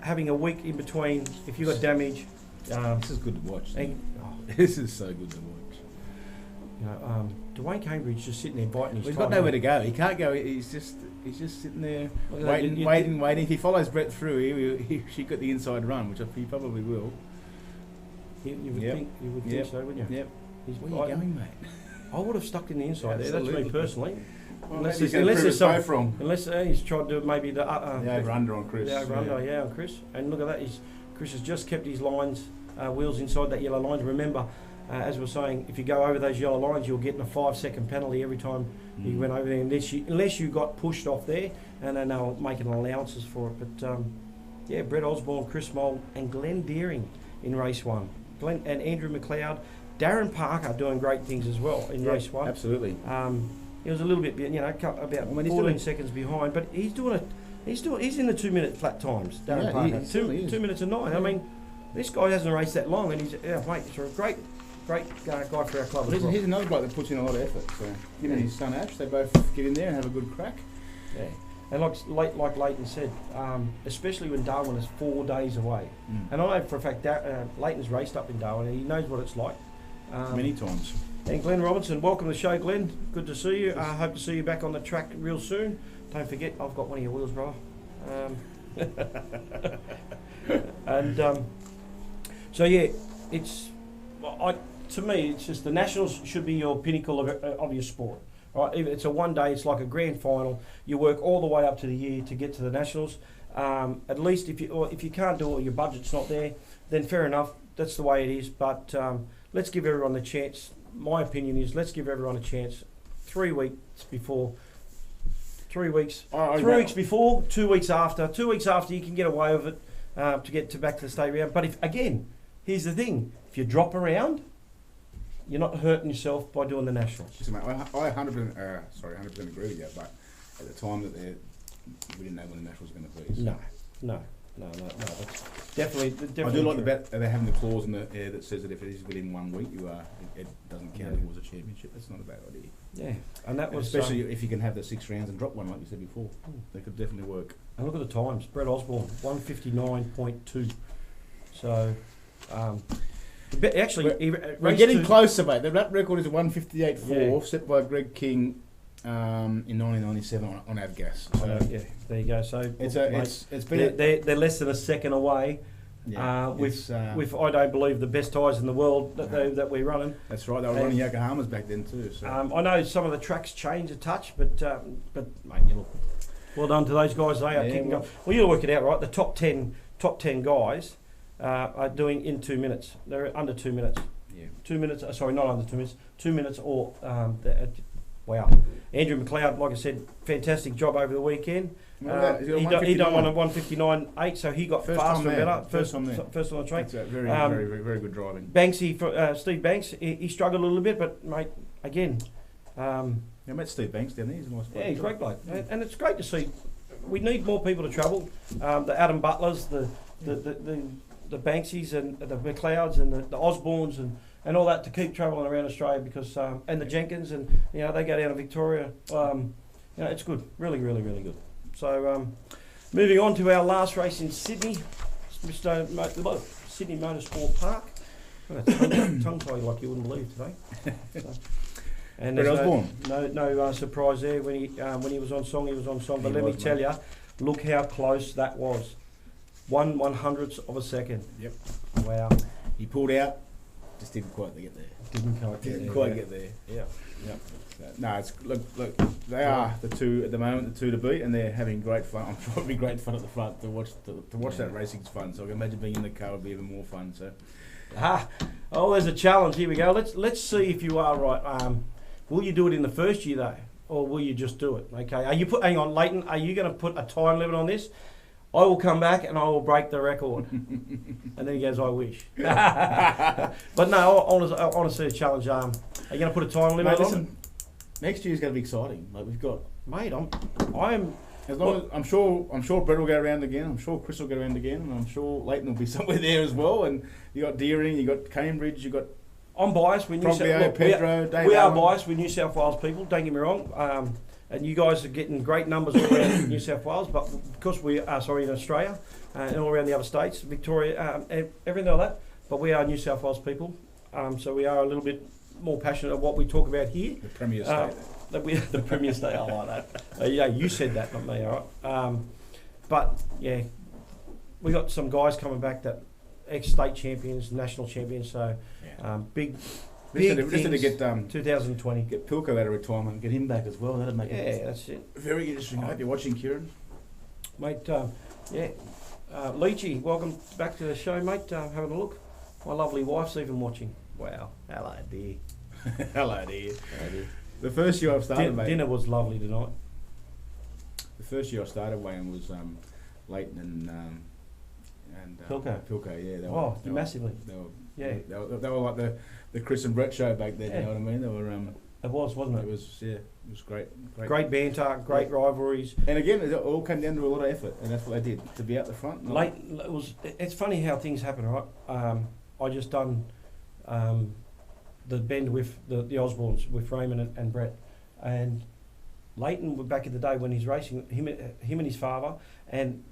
Speaker 1: Having a week in between, if you got damage.
Speaker 2: This is good to watch. This is so good to watch.
Speaker 1: You know, Dwayne Cambridge just sitting there biting his
Speaker 2: He's
Speaker 1: time.
Speaker 2: got nowhere to go. He can't go. He's just sitting there waiting. If he follows Brett through, he should get the inside run, which he probably will.
Speaker 1: You would think so, wouldn't you?
Speaker 2: Yep. Where are you going, mate?
Speaker 1: I would have stuck in the inside there. That's me personally.
Speaker 2: Well, unless he's
Speaker 1: tried to maybe the
Speaker 2: over-under on Chris.
Speaker 1: The over-under, on Chris. And look at that. Chris has just kept his lines, wheels inside that yellow line. Remember, as we were saying, if you go over those yellow lines, you'll get a 5-second penalty every time you went over there, unless you got pushed off there, and then they'll make allowances for it. But Brett Osborne, Chris Mould, and Glenn Deering in race 1. Glenn and Andrew McLeod, Darren Parker doing great things as well in race 1.
Speaker 2: Absolutely.
Speaker 1: He was a little bit, about 14 seconds behind, but he's doing it. He's in the 2 minute flat times. Darren Parker,
Speaker 2: he
Speaker 1: 2 minutes and 9. Yeah. I mean, this guy hasn't raced that long, and he's mate. It's a great guy for our club.
Speaker 2: He's another bloke that puts in a lot of effort. So him and his son Ash, they both get in there and have a good crack.
Speaker 1: Yeah. And like Leighton said, especially when Darwin is 4 days away. And I know for a fact Leighton's raced up in Darwin and he knows what it's like.
Speaker 2: Many times.
Speaker 1: And Glenn Robinson, welcome to the show, Glenn. Good to see you. I hope to see you back on the track real soon. Don't forget, I've got one of your wheels, brother. To me, it's just the Nationals should be your pinnacle of your sport. Right, it's a one day. It's like a grand final. You work all the way up to the year to get to the Nationals. At least if you can't do it or your budget's not there, then fair enough. That's the way it is. But let's give everyone the chance. My opinion is let's give everyone a chance. 3 weeks before. 3 weeks. 3 weeks before. 2 weeks after. 2 weeks after you can get away with it to get back to the state round. But here's the thing: if you drop around, you're not hurting yourself by doing the Nationals.
Speaker 2: Listen, mate, I 100% agree with you, but at the time that we didn't know when the Nationals were going to be. So.
Speaker 1: No. That's definitely.
Speaker 2: I do like the bet they're having the clause in the that says that if it is within 1 week, it doesn't count towards a championship. That's not a bad idea.
Speaker 1: Yeah, and that was
Speaker 2: especially if you can have the 6 rounds and drop one like you said before. That could definitely work.
Speaker 1: And look at the times. Brett Osborne 1:59.2. So. Actually,
Speaker 2: we're getting closer, mate. The lap record is 1:58.4, set by Greg King in 1997 on Avgas. So
Speaker 1: yeah, there you go. So
Speaker 2: it's been
Speaker 1: they're less than a second away.
Speaker 2: Yeah,
Speaker 1: with I don't believe the best tyres in the world that we're running.
Speaker 2: That's right. They were running Yokohamas back then too. So.
Speaker 1: I know some of the tracks change a touch, but mate, you look well done to those guys. They are keeping going. Well, you'll work it out, right? The top 10 guys are doing in 2 minutes. They're under 2 minutes.
Speaker 2: Yeah.
Speaker 1: 2 minutes. Sorry, not under 2 minutes. 2 minutes or wow. Andrew McLeod, like I said, fantastic job over the weekend. He done one at 1:59.8, so he got faster and better. First on the track.
Speaker 2: That's very good driving.
Speaker 1: Banksy, Steve Banks, he struggled a little bit, but mate, again.
Speaker 2: I met Steve Banks down there. He's a nice bloke.
Speaker 1: Yeah, he's a great bloke, and it's great to see. We need more people to travel. The Adam Butlers, the Banksies, and the McLeods, and the Osbornes, and all that to keep travelling around Australia because and the Jenkins, and they go down to Victoria. It's good, really, really, really good. So, moving on to our last race in Sydney, Sydney Motorsport Park. Tongue tied like you wouldn't believe today. So, and there's no surprise there when he was on song. He was on song, but let me tell you, look how close that was. 1/100th of a second.
Speaker 2: Yep.
Speaker 1: Wow.
Speaker 2: He pulled out, just didn't quite get there. Didn't quite get there. Yeah. Yep. No, it's look. They are the two at the moment, the two to beat, and they're having great fun. I'm sure it'll be great fun at the front to watch that racing's fun. So I can imagine being in the car would be even more fun. So,
Speaker 1: there's a challenge. Here we go. Let's see if you are right. Will you do it in the first year though, or will you just do it? Okay. Hang on, Leighton. Are you going to put a time limit on this? I will come back and I will break the record. And then he goes, I wish. But no, I want to see a challenge. Are you going to put a time limit on it?
Speaker 2: Next year's going to be exciting. Like we've got,
Speaker 1: mate. I'm.
Speaker 2: As long as I'm sure Brett will go around again. I'm sure Chris will go around again, and I'm sure Leighton will be somewhere there as well. And you got Deering, you got Cambridge, you got.
Speaker 1: I'm biased. We are biased with New South Wales people. Don't get me wrong. And you guys are getting great numbers all around New South Wales, but because we are in Australia and all around the other states, Victoria, everything like that. But we are New South Wales people, so we are a little bit more passionate of what we talk about here.
Speaker 2: The Premier State.
Speaker 1: The Premier State, I like that. You said that, not me, all right. But yeah, we got some guys coming back that ex-state champions, national champions, so big.
Speaker 2: Listen to get
Speaker 1: 2020.
Speaker 2: Get Pilko out of retirement and get him back as well. That'd make it.
Speaker 1: That's it.
Speaker 2: Very interesting. I hope you're watching, Kieran.
Speaker 1: Mate, Leachy, welcome back to the show, mate. Having a look. My lovely wife's even watching. Wow. Hello, dear.
Speaker 2: Hello, dear. The first year I've started, mate.
Speaker 1: Dinner was lovely tonight.
Speaker 2: The first year I started weighing was Leighton and Pilko, yeah.
Speaker 1: They were massively.
Speaker 2: They were like the Chris and Brett show back then. You know what I mean? They were.
Speaker 1: It was, wasn't it?
Speaker 2: It was great.
Speaker 1: Great banter, great rivalries.
Speaker 2: And again, it all came down to a lot of effort, and that's what they did to be out the front.
Speaker 1: It's funny how things happen, right? I just done the bend with the Osbornes with Raymond and Brett, and Leighton back in the day when he's racing him and his father, and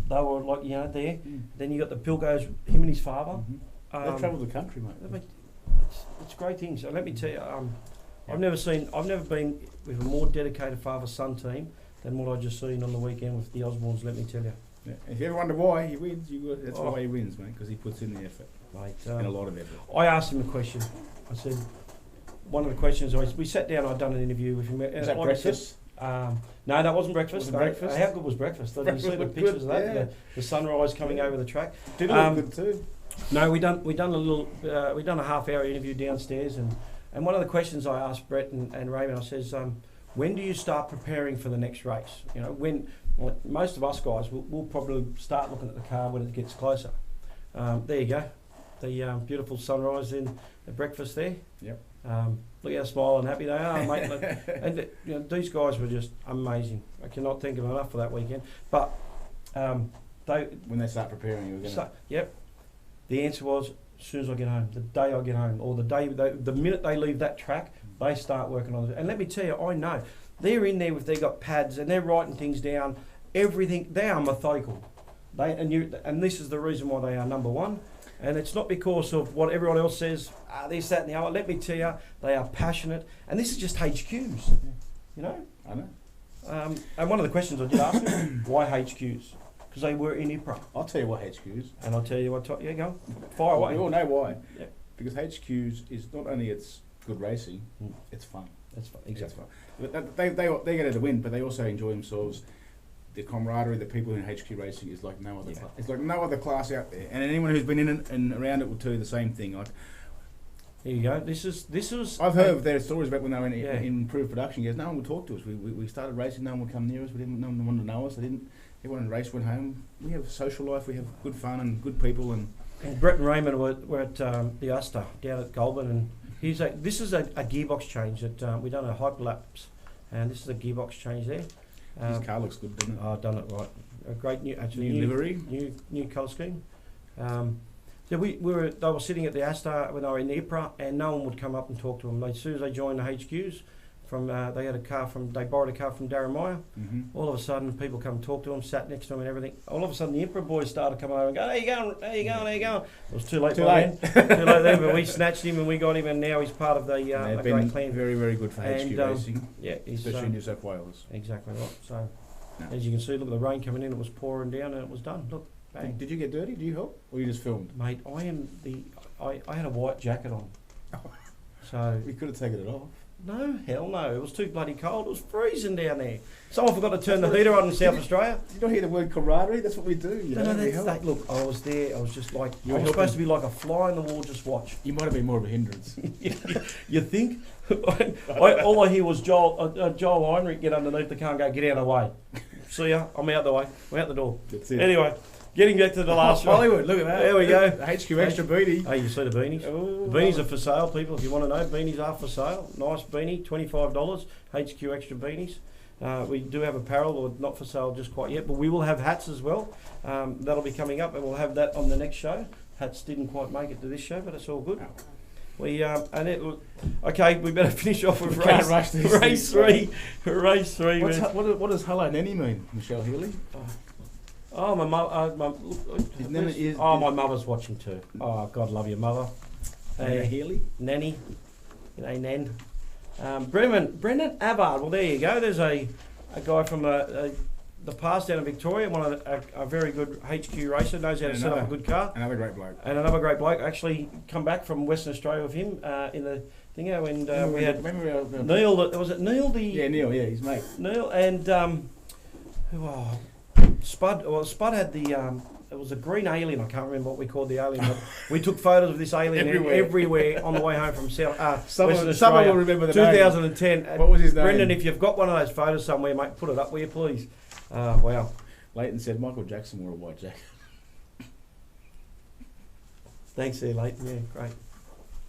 Speaker 1: they were like there. Then you got the Pilgos, him and his father.
Speaker 2: They travelled the country, mate.
Speaker 1: It's great things. So let me tell you, I've never been with a more dedicated father-son team than what I just seen on the weekend with the Osbornes. Let me tell you.
Speaker 2: Yeah. If you ever wonder why he wins, that's why he wins, mate. Because he puts in the effort,
Speaker 1: mate,
Speaker 2: and a lot of effort.
Speaker 1: I asked him a question. I said, one of the questions we sat down. I'd done an interview with him.
Speaker 2: Was that breakfast?
Speaker 1: No, that wasn't breakfast.
Speaker 2: Breakfast?
Speaker 1: How good was breakfast? Did you see the pictures of that? Yeah. The sunrise coming over the track.
Speaker 2: Did it look good too?
Speaker 1: No, we done a half-hour interview downstairs, and one of the questions I asked Brett and Raymond, I says, when do you start preparing for the next race? When most of us guys will probably start looking at the car when it gets closer. There you go, the beautiful sunrise in the breakfast there.
Speaker 2: Yep.
Speaker 1: Look how smiling and happy they are, mate. And these guys were just amazing. I cannot think of enough for that weekend. But
Speaker 2: when they start preparing, you're gonna.
Speaker 1: Yep. The answer was as soon as I get home, the day I get home, or the minute they leave that track, they start working on it. And let me tell you, I know they're in there they've got pads and they're writing things down. Everything, they are methodical. And this is the reason why they are number one. And it's not because of what everyone else says. This, that, and the other. Let me tell you, they are passionate. And this is just HQs. You know.
Speaker 2: I know.
Speaker 1: And one of the questions I did ask him, why HQs? Because they were in IPRA.
Speaker 2: I'll tell you what HQs.
Speaker 1: And I'll tell you what. Yeah, go. Fire away.
Speaker 2: We all know why.
Speaker 1: Yeah.
Speaker 2: Because HQs is not only it's good racing, it's fun.
Speaker 1: That's fun. Exactly.
Speaker 2: It's fun. They get it to win, but they also enjoy themselves. The camaraderie, the people in HQ racing is like no other. It's like no other class out there. And anyone who's been in it and around it will tell you the same thing. Like,
Speaker 1: here you go. This was.
Speaker 2: I've heard their stories about when they were in improved production. He goes, no one would talk to us. We started racing, no one would come near us. No one wanted to know us. Everyone in the race went home. We have a social life. We have good fun and good people. And
Speaker 1: Brett and Raymond were at the Xtra down at Goulburn, and this is a gearbox change that we done a hyperlapse, and this is a gearbox change there.
Speaker 2: His car looks good, doesn't it?
Speaker 1: I've done it right. A great new
Speaker 2: livery,
Speaker 1: new colour scheme. They were sitting at the Xtra when they were in the IPRA, and no one would come up and talk to them. As soon as they joined the HQs, they borrowed a car from Darren Meyer.
Speaker 2: Mm-hmm.
Speaker 1: All of a sudden, people come talk to them, sat next to them and everything. All of a sudden, the IPRA boys started coming over and go, "How you going? How you going? How you going?" It was too late. Too late then, but we snatched him and we got him, and now he's part of the great clan.
Speaker 2: Very, very good for HQ racing.
Speaker 1: Yeah,
Speaker 2: especially in New South Wales.
Speaker 1: Exactly right. So, as you can see, look at the rain coming in. It was pouring down and it was done. Look, bang.
Speaker 2: Did you get dirty? Did you help, or you just filmed?
Speaker 1: Mate, I had a white jacket on, so
Speaker 2: we could have taken it off.
Speaker 1: No, hell no. It was too bloody cold. It was freezing down there. Someone forgot to turn the heater on in South Australia.
Speaker 2: Did you not hear the word camaraderie? That's what we do.
Speaker 1: Look, I was there. I was just like, I was supposed to be like a fly on the wall, just watch.
Speaker 2: You might have been more of a hindrance.
Speaker 1: You think? All I hear was Joel Heinrich get underneath the car and go, "Get out of the way." See ya. I'm out the way. We're out the door.
Speaker 2: That's it.
Speaker 1: Anyway, getting back to the last one.
Speaker 2: Hollywood, look at that.
Speaker 1: There we go.
Speaker 2: The HQ Extra beanie.
Speaker 1: Hey, you see the beanies?
Speaker 2: Oh,
Speaker 1: the beanies are for sale, people. If you want to know, beanies are for sale. Nice beanie, $25. HQ Extra beanies. We do have apparel, or not for sale just quite yet, but we will have hats as well. That'll be coming up, and we'll have that on the next show. Hats didn't quite make it to this show, but it's all good. Okay, we better finish off with race three. Race three.
Speaker 2: What does Hello Nanny mean, Michelle Healy?
Speaker 1: Oh, my mother. My mother's watching too. Oh, God love your mother.
Speaker 2: Healy?
Speaker 1: Nanny. You know, Nan. Brendan Avard. Well, there you go. There's a guy from the past down in Victoria, one of a very good HQ racer, knows how to set up a good car.
Speaker 2: Another great bloke.
Speaker 1: And another great bloke. Actually, come back from Western Australia with him in the thing. And we had Neil. Was it Neil?
Speaker 2: Neil. Yeah, his mate.
Speaker 1: Neil and Spud. Well, Spud had the. It was a green alien. I can't remember what we called the alien, but we took photos of this alien everywhere on the way home from Western Australia.
Speaker 2: Someone will remember the
Speaker 1: 2010.
Speaker 2: Name. What was his name?
Speaker 1: Brendan, if you've got one of those photos somewhere, mate, put it up, will you, please? Wow.
Speaker 2: Leighton said Michael Jackson wore a white jacket.
Speaker 1: Thanks there, Leighton. Yeah, great.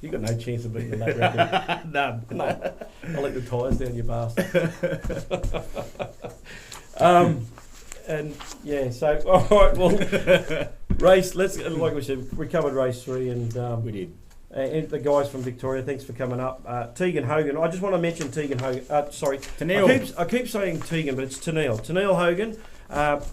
Speaker 1: You got no chance of beating that record.
Speaker 2: None.
Speaker 1: No. I'll let the tyres down, you bastard. And yeah, so all right, well, race. Like we said, we covered race 3, and
Speaker 2: we did.
Speaker 1: And the guys from Victoria, thanks for coming up. Tegan Hogan. I just want to mention Tegan Hogan. Sorry,
Speaker 2: Tennille.
Speaker 1: I keep saying Tegan, but it's Tennille. Tennille Hogan.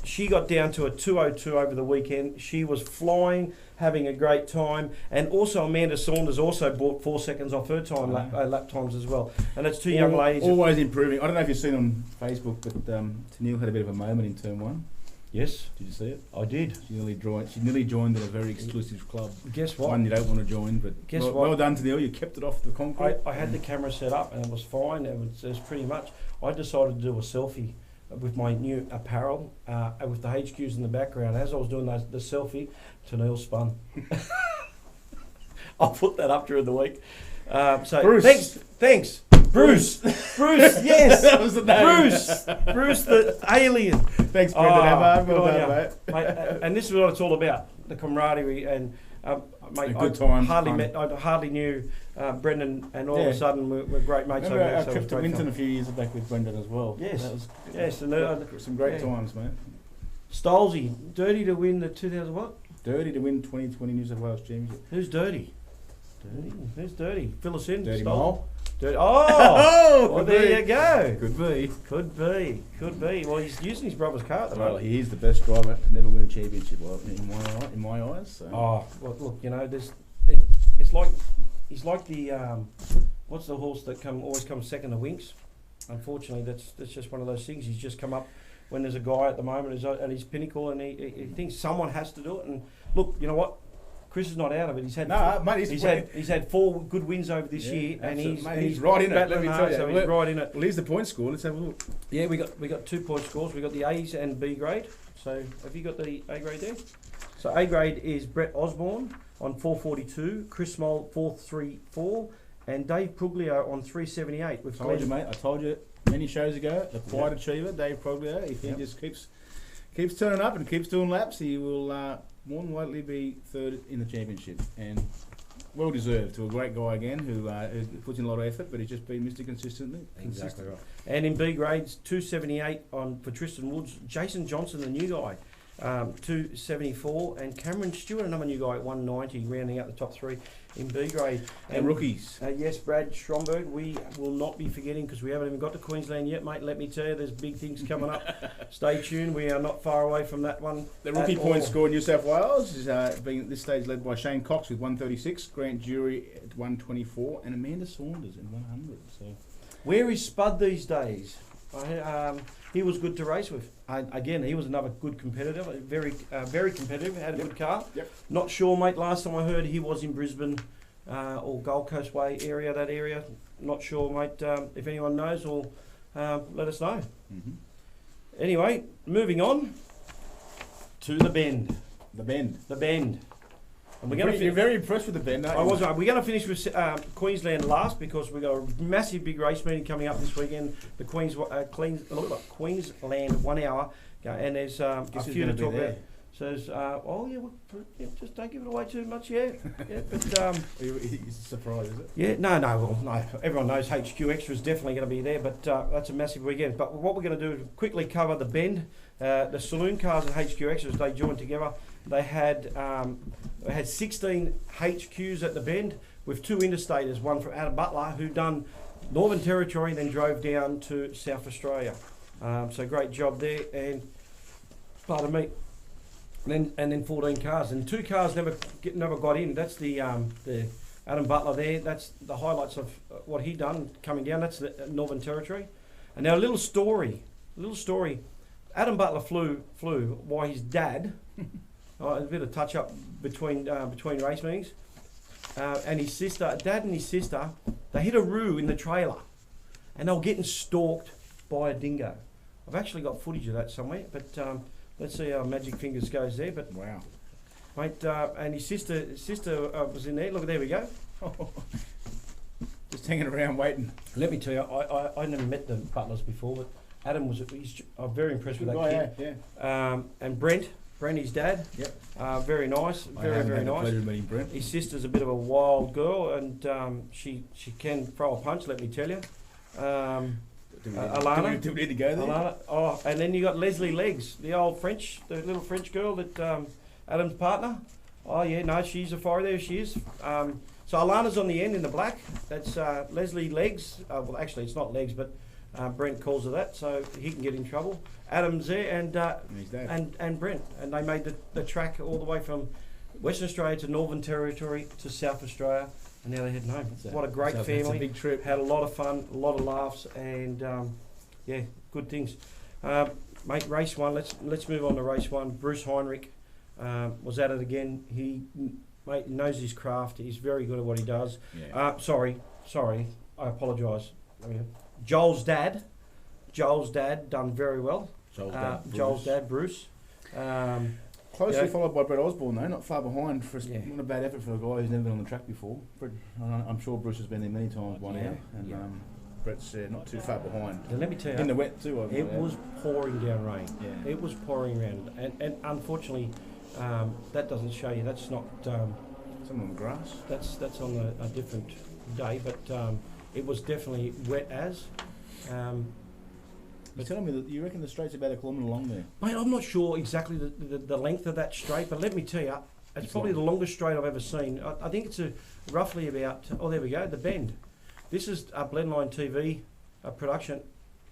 Speaker 1: She got down to a 2:02 over the weekend. She was flying, having a great time, and also Amanda Saunders also bought 4 seconds off her time lap times as well. And it's two young ladies.
Speaker 2: Always improving. I don't know if you've seen on Facebook, but Tennille had a bit of a moment in turn 1.
Speaker 1: Yes.
Speaker 2: Did you see it?
Speaker 1: I did.
Speaker 2: She nearly joined in a very exclusive club.
Speaker 1: Guess what?
Speaker 2: One you don't want to join, but
Speaker 1: guess what?
Speaker 2: Well done, Tennille. You kept it off the concrete.
Speaker 1: I had the camera set up and it was fine. It was pretty much. I decided to do a selfie with my new apparel, with the HQs in the background. As I was doing the selfie, Tennille spun. I'll put that up during the week. So
Speaker 2: Bruce.
Speaker 1: Thanks. Bruce, yes.
Speaker 2: That was the name.
Speaker 1: Bruce the alien.
Speaker 2: Thanks, Brendan. Well done,
Speaker 1: mate. And this is what it's all about, the camaraderie. And mate, I hardly knew Brendan, and all of a sudden we're great mates.
Speaker 2: Remember our trip to Winton a few years back with Brendan as well.
Speaker 1: Yes,
Speaker 2: some great times, mate.
Speaker 1: Stolzy, dirty to win the 2000 what?
Speaker 2: Dirty to win 2020 New South Wales Championship.
Speaker 1: Who's dirty? Who's dirty? Fill us in.
Speaker 2: Dirty Mole.
Speaker 1: Dirty. Oh, well, there you go.
Speaker 2: Could be.
Speaker 1: Well, he's using his brother's car at the moment.
Speaker 2: Well, he is the best driver to never win a championship, in my eyes. So.
Speaker 1: Oh, well, look, it's like he's like the what's the horse that always comes second to Winks? unfortunately, that's just one of those things. He's just come up when there's a guy at the moment who's at his pinnacle, and he thinks someone has to do it. And look, you know what? Chris is not out of it. He's had 4 good wins over this year, and he's
Speaker 2: right in it. Let me tell you,
Speaker 1: so he's right in it.
Speaker 2: Well, here's the point score. Let's have a look.
Speaker 1: Yeah, we got 2 point scores. We got the A's and B grade. So have you got the A grade there? So A grade is Brett Osborne on 442, Chris Moll 434, and Dave Puglio on 378. With
Speaker 2: told you, mate. I told you many shows ago. The quiet achiever, Dave Puglio. If he just keeps turning up and keeps doing laps, he will more than likely be 3rd in the championship, and well deserved to a great guy again who puts in a lot of effort, but he's just been Mr. Consistently.
Speaker 1: Exactly right. And in B grades, 278 for Tristan Woods, Jason Johnson, the new guy. 274, and Cameron Stewart, another new guy at 190, rounding out the top 3 in B grade.
Speaker 2: And rookies.
Speaker 1: Yes, Brad Stromberg, we will not be forgetting, because we haven't even got to Queensland yet, mate. Let me tell you, there's big things coming up. Stay tuned. We are not far away from that one.
Speaker 2: The rookie point score in New South Wales is being at this stage led by Shane Cox with 136, Grant Jury at 124, and Amanda Saunders at 100. So,
Speaker 1: where is Spud these days? He was good to race with. Again, he was another good competitor, very competitive, had a good car.
Speaker 2: Yep.
Speaker 1: Not sure, mate, last time I heard he was in Brisbane or Gold Coast Way area, that area. Not sure, mate. If anyone knows, or let us know.
Speaker 2: Mm-hmm.
Speaker 1: Anyway, moving on to the Bend.
Speaker 2: The Bend.
Speaker 1: And
Speaker 2: you're very impressed with the Bend, aren't you?
Speaker 1: We're going to finish with Queensland last, because we've got a massive big race meeting coming up this weekend. The Queensland 1 hour, and there's a few to talk about. So, just don't give it away too much yet. Yeah, but
Speaker 2: are you surprised, is it?
Speaker 1: Yeah, no. Everyone knows HQ Xtra is definitely going to be there, but that's a massive weekend. But what we're going to do is quickly cover the Bend. The saloon cars at HQ Xtra, as they joined together, they had 16 HQs at the Bend with 2 interstaters, one from Adam Butler, who done Northern Territory, then drove down to South Australia. So great job there, and pardon me. And then 14 cars, and 2 cars never got in. That's the Adam Butler there. That's the highlights of what he done coming down. That's the Northern Territory. And now a little story. Adam Butler flew while his dad. A bit of touch up between race meetings, and his sister, Dad and his sister, they hit a roo in the trailer, and they were getting stalked by a dingo. I've actually got footage of that somewhere, but let's see how Magic Fingers goes there. But
Speaker 2: wow,
Speaker 1: mate, and his sister was in there. Look, there we go.
Speaker 2: Just hanging around waiting.
Speaker 1: Let me tell you, I never met the Butlers before, but Adam I'm very impressed with that kid. Yeah. And Brent, his dad.
Speaker 2: Yep.
Speaker 1: Very nice. Very nice.
Speaker 2: Pleasure meeting Brent.
Speaker 1: His sister's a bit of a wild girl, and she can throw a punch. Let me tell you. Alana.
Speaker 2: Do we need to go there?
Speaker 1: Alana. Oh, and then you got Leslie Legs, the little French girl that Adam's partner. Oh yeah, no, she's a fire there. She is. So Alana's on the end in the black. That's Leslie Legs. Well, actually, it's not Legs, but Brent calls her that, so he can get in trouble. Adam's there, and Brent, and they made the track all the way from Western Australia to Northern Territory to South Australia, and now they're heading home. What a great family!
Speaker 2: It's a big trip.
Speaker 1: Had a lot of fun, a lot of laughs, and good things. Mate, race 1. Let's move on to race 1. Bruce Heinrich was at it again. He knows his craft. He's very good at what he does.
Speaker 2: Yeah.
Speaker 1: Sorry, I apologise. Joel's dad done very well. Joel's dad, Bruce.
Speaker 2: Closely followed by Brett Osborne, though, not far behind. Not a bad effort for a guy who's never been on the track before. I'm sure Bruce has been there many times by now, and Brett's not too far behind.
Speaker 1: And let me tell you,
Speaker 2: in the wet too.
Speaker 1: It was pouring down rain.
Speaker 2: Yeah.
Speaker 1: It was pouring around, and unfortunately, that doesn't show you. That's not.
Speaker 2: It's on the grass.
Speaker 1: That's on a different day, but it was definitely wet as.
Speaker 2: You're telling me that you reckon the straight's about a kilometre long there?
Speaker 1: Mate, I'm not sure exactly the length of that straight, but let me tell you, it's probably the longest straight I've ever seen. I think it's roughly about, there we go, the Bend. This is a Blendline TV production.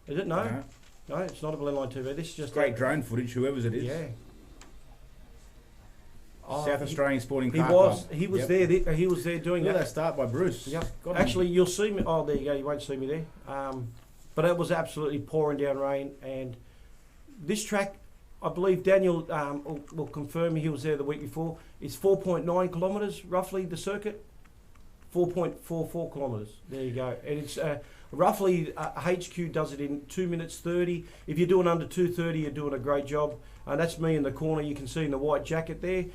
Speaker 1: Is it? No, it's not a Blendline TV. This is just
Speaker 2: great drone footage, whoever's it is.
Speaker 1: Yeah.
Speaker 2: South Australian Sporting Car Club.
Speaker 1: He was there. He was there doing
Speaker 2: that start by Bruce.
Speaker 1: Yep. Actually, you'll see me. Oh, there you go. You won't see me there. but it was absolutely pouring down rain. And this track, I believe Daniel will confirm, he was there the week before, it's 4.9 kilometres roughly, the circuit. 4.44 kilometres. There you go. And it's roughly HQ does it in 2 minutes 30. If you're doing under 2:30, you're doing a great job. And that's me in the corner. You can see in the white jacket there.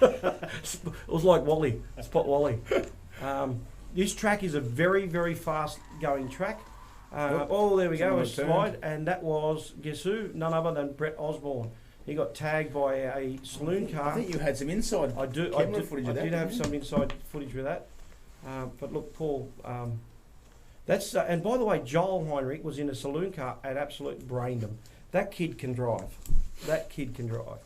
Speaker 1: It was like Wally, Spot Wally. This track is a very, very fast going track. Oh, there we go, a slide. And that was, guess who? None other than Brett Osborne. He got tagged by a saloon car.
Speaker 2: I think you had some inside camera footage of that.
Speaker 1: I did have some inside footage of that. But look, Paul, that's and by the way, Joel Heinrich was in a saloon car and absolutely brained him. That kid can drive. That kid can drive.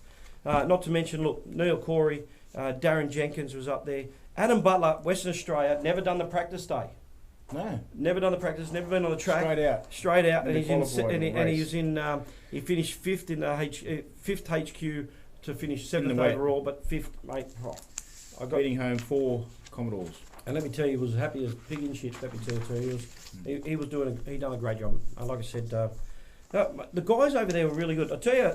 Speaker 1: Not to mention, look, Neil Corey, Darren Jenkins was up there. Adam Butler, Western Australia, never done the practice day.
Speaker 2: No.
Speaker 1: Never done the practice, never been on the track.
Speaker 2: Straight out.
Speaker 1: And he finished fifth in the fifth HQ to finish seventh overall, but fifth, mate. Oh,
Speaker 2: I got beating home 4 Commodores.
Speaker 1: And let me tell you, he was happy as pig in shit. Let me tell you too. He done a great job. Like I said, the guys over there were really good. I tell you,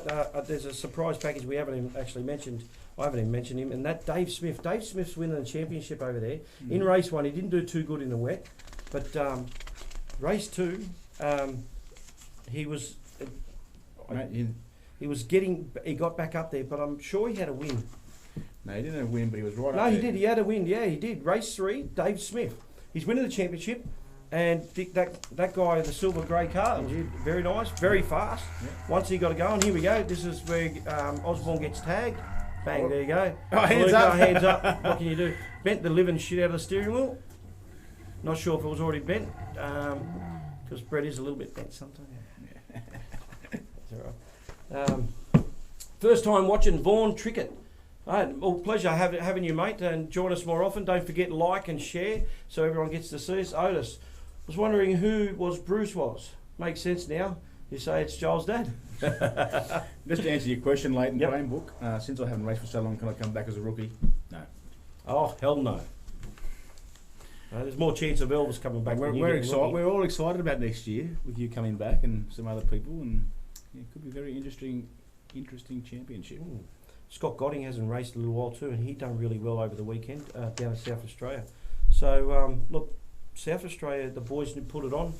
Speaker 1: there's a surprise package we haven't even actually mentioned. I haven't even mentioned him, and that Dave Smith. Dave Smith's winning the championship over there. In race 1, he didn't do too good in the wet, but race 2, he was. He got back up there, but I'm sure he had a win.
Speaker 2: No, he didn't have a win, but he was right up
Speaker 1: there.
Speaker 2: No,
Speaker 1: he did. He had a win. Yeah, he did. Race 3, Dave Smith. He's winning the championship. And that guy in the silver grey car, very nice, very fast. Yep. Once he got it going, here we go. This is where Osborne gets tagged. Bang, there you go.
Speaker 2: Oh, hands up.
Speaker 1: Hands up. What can you do? Bent the living shit out of the steering wheel. Not sure if it was already bent, because Brett is a little bit bent sometimes. Yeah. That's all right. First time watching Vaughan Trickett. Well, pleasure having you, mate, and join us more often. Don't forget like and share so everyone gets to see us. Otis, was wondering who Bruce was. Makes sense now. You say it's Joel's dad.
Speaker 2: Just to answer your question, Leighton, Brain Book, since I haven't raced for so long, can I come back as a rookie? No.
Speaker 1: Oh, hell no. There's more chance of Elvis coming back.
Speaker 2: We're excited. We're all excited about next year with you coming back and some other people, and it could be a very interesting championship.
Speaker 1: Scott Godding hasn't raced a little while too, and he done really well over the weekend down in South Australia. So look, South Australia, the boys put it on.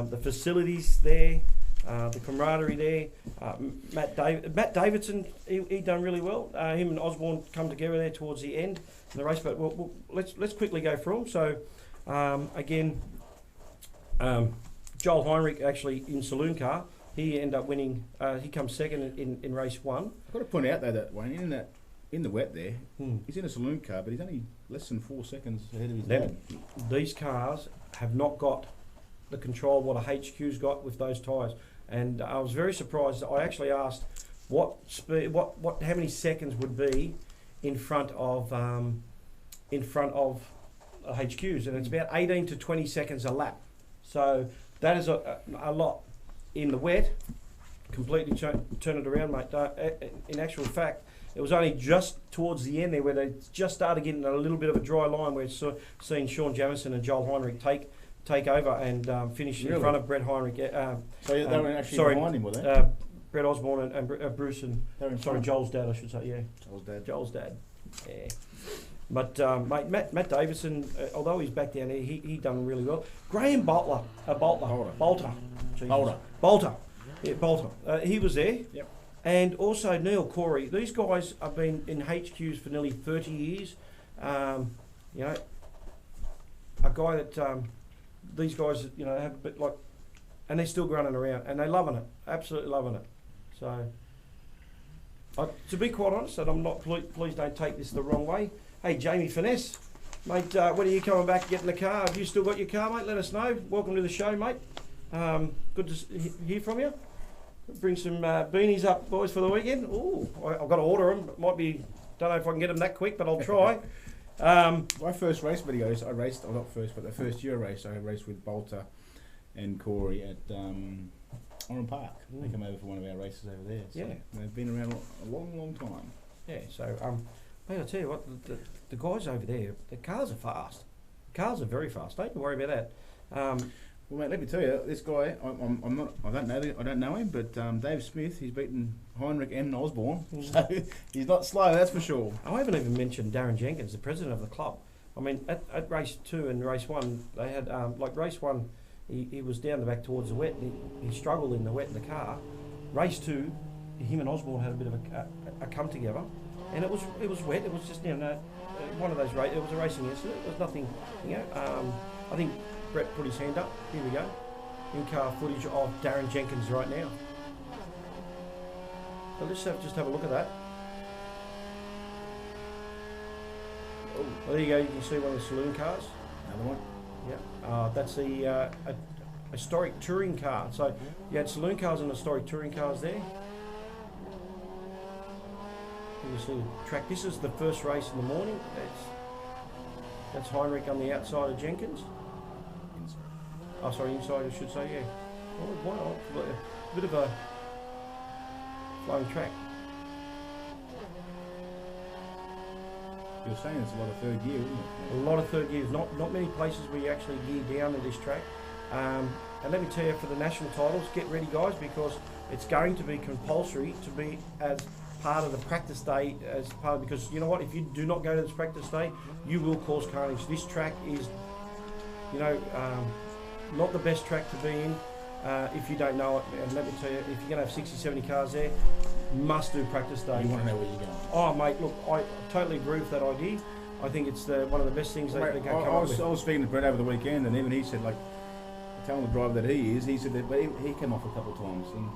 Speaker 1: The facilities there, the camaraderie there. Matt Davidson, he done really well. Him and Osborne come together there towards the end of the race. But let's quickly go through them. So again, Joel Heinrich actually in saloon car. He ended up winning. He comes second in race 1.
Speaker 2: I've got to point out though that Wayne in the wet there, he's in a saloon car, but he's only less than 4 seconds ahead of his dad.
Speaker 1: These cars have not got the control what a HQ's got with those tyres, and I was very surprised. I actually asked what speed, how many seconds would be in front of HQs, and it's about 18 to 20 seconds a lap. So that is a lot. In the wet, completely turn it around, mate. In actual fact, it was only just towards the end there where they just started getting a little bit of a dry line where it's seen Sean Jamison and Joel Heinrich take over and finish in front of Brett Heinrich.
Speaker 2: So they were actually behind him, were they?
Speaker 1: Brett Osborne and Bruce and Joel's dad, I should say. Yeah, Joel's dad. Yeah. But mate, Matt Davison, although he's back down there, he done really well. Graham Bolter. Yeah, Bolter. He was there.
Speaker 2: Yep.
Speaker 1: And also Neil Corey. These guys have been in HQs for nearly 30 years. A guy that these guys, have a bit like, and they're still running around and they're loving it, absolutely loving it. So, to be quite honest, and I'm not. Please don't take this the wrong way. Hey, Jamie Finesse, mate, when are you coming back to get in the car? Have you still got your car, mate? Let us know. Welcome to the show, mate. Good to hear from you. Bring some beanies up, boys, for the weekend. Ooh, I've got to order them. It might be, don't know if I can get them that quick, but I'll try.
Speaker 2: My first race videos, I raced, well, not first, but the first year race, I raced with Bolter and Corey at Oran Park. They come over for one of our races over there. So they've been around a long, long time.
Speaker 1: Yeah, so, mate, I'll tell you what, the guys over there, the cars are fast. Cars are very fast. Don't you worry about that.
Speaker 2: Well, mate, let me tell you, this guy, I don't know him, but Dave Smith, he's beaten Heinrich and Osborne, so he's not slow, that's for sure.
Speaker 1: I haven't even mentioned Darren Jenkins, the president of the club. I mean, at race 2 and race 1, they had, like race 1, he was down the back towards the wet, and he struggled in the wet in the car. Race 2, him and Osborne had a bit of a come together, and it was wet. It was just one of those races. It was a racing incident. It was nothing, I think Brett put his hand up. Here we go. In-car footage of Darren Jenkins right now. So let's just have a look at that. Oh, well, there you go. You can see one of the saloon cars.
Speaker 2: Another one.
Speaker 1: Yeah. That's the historic touring car. So you had saloon cars and historic touring cars there. You can see the track. This is the first race in the morning. That's Heinrich on the outside of Jenkins.
Speaker 2: Inside.
Speaker 1: Oh, sorry, inside I should say, yeah. Oh, wow, a bit of a flowing track.
Speaker 2: You're saying it's a lot of third gear, isn't it?
Speaker 1: A lot of third gears. Not many places where you actually gear down to this track. And let me tell you, for the national titles, get ready, guys, because it's going to be compulsory to be as part of the practice day, because you know what, if you do not go to this practice day, you will cause carnage. This track is, not the best track to be in if you don't know it. And let me tell you, if you're going to have 60, 70 cars there, must do practice day.
Speaker 2: You want to know where you're going.
Speaker 1: Oh, mate, look, I totally agree with that idea. I think it's one of the best things they can come up with.
Speaker 2: I was speaking to Brett over the weekend, and even he said, like, telling the driver that he said that, but he came off a couple of times, and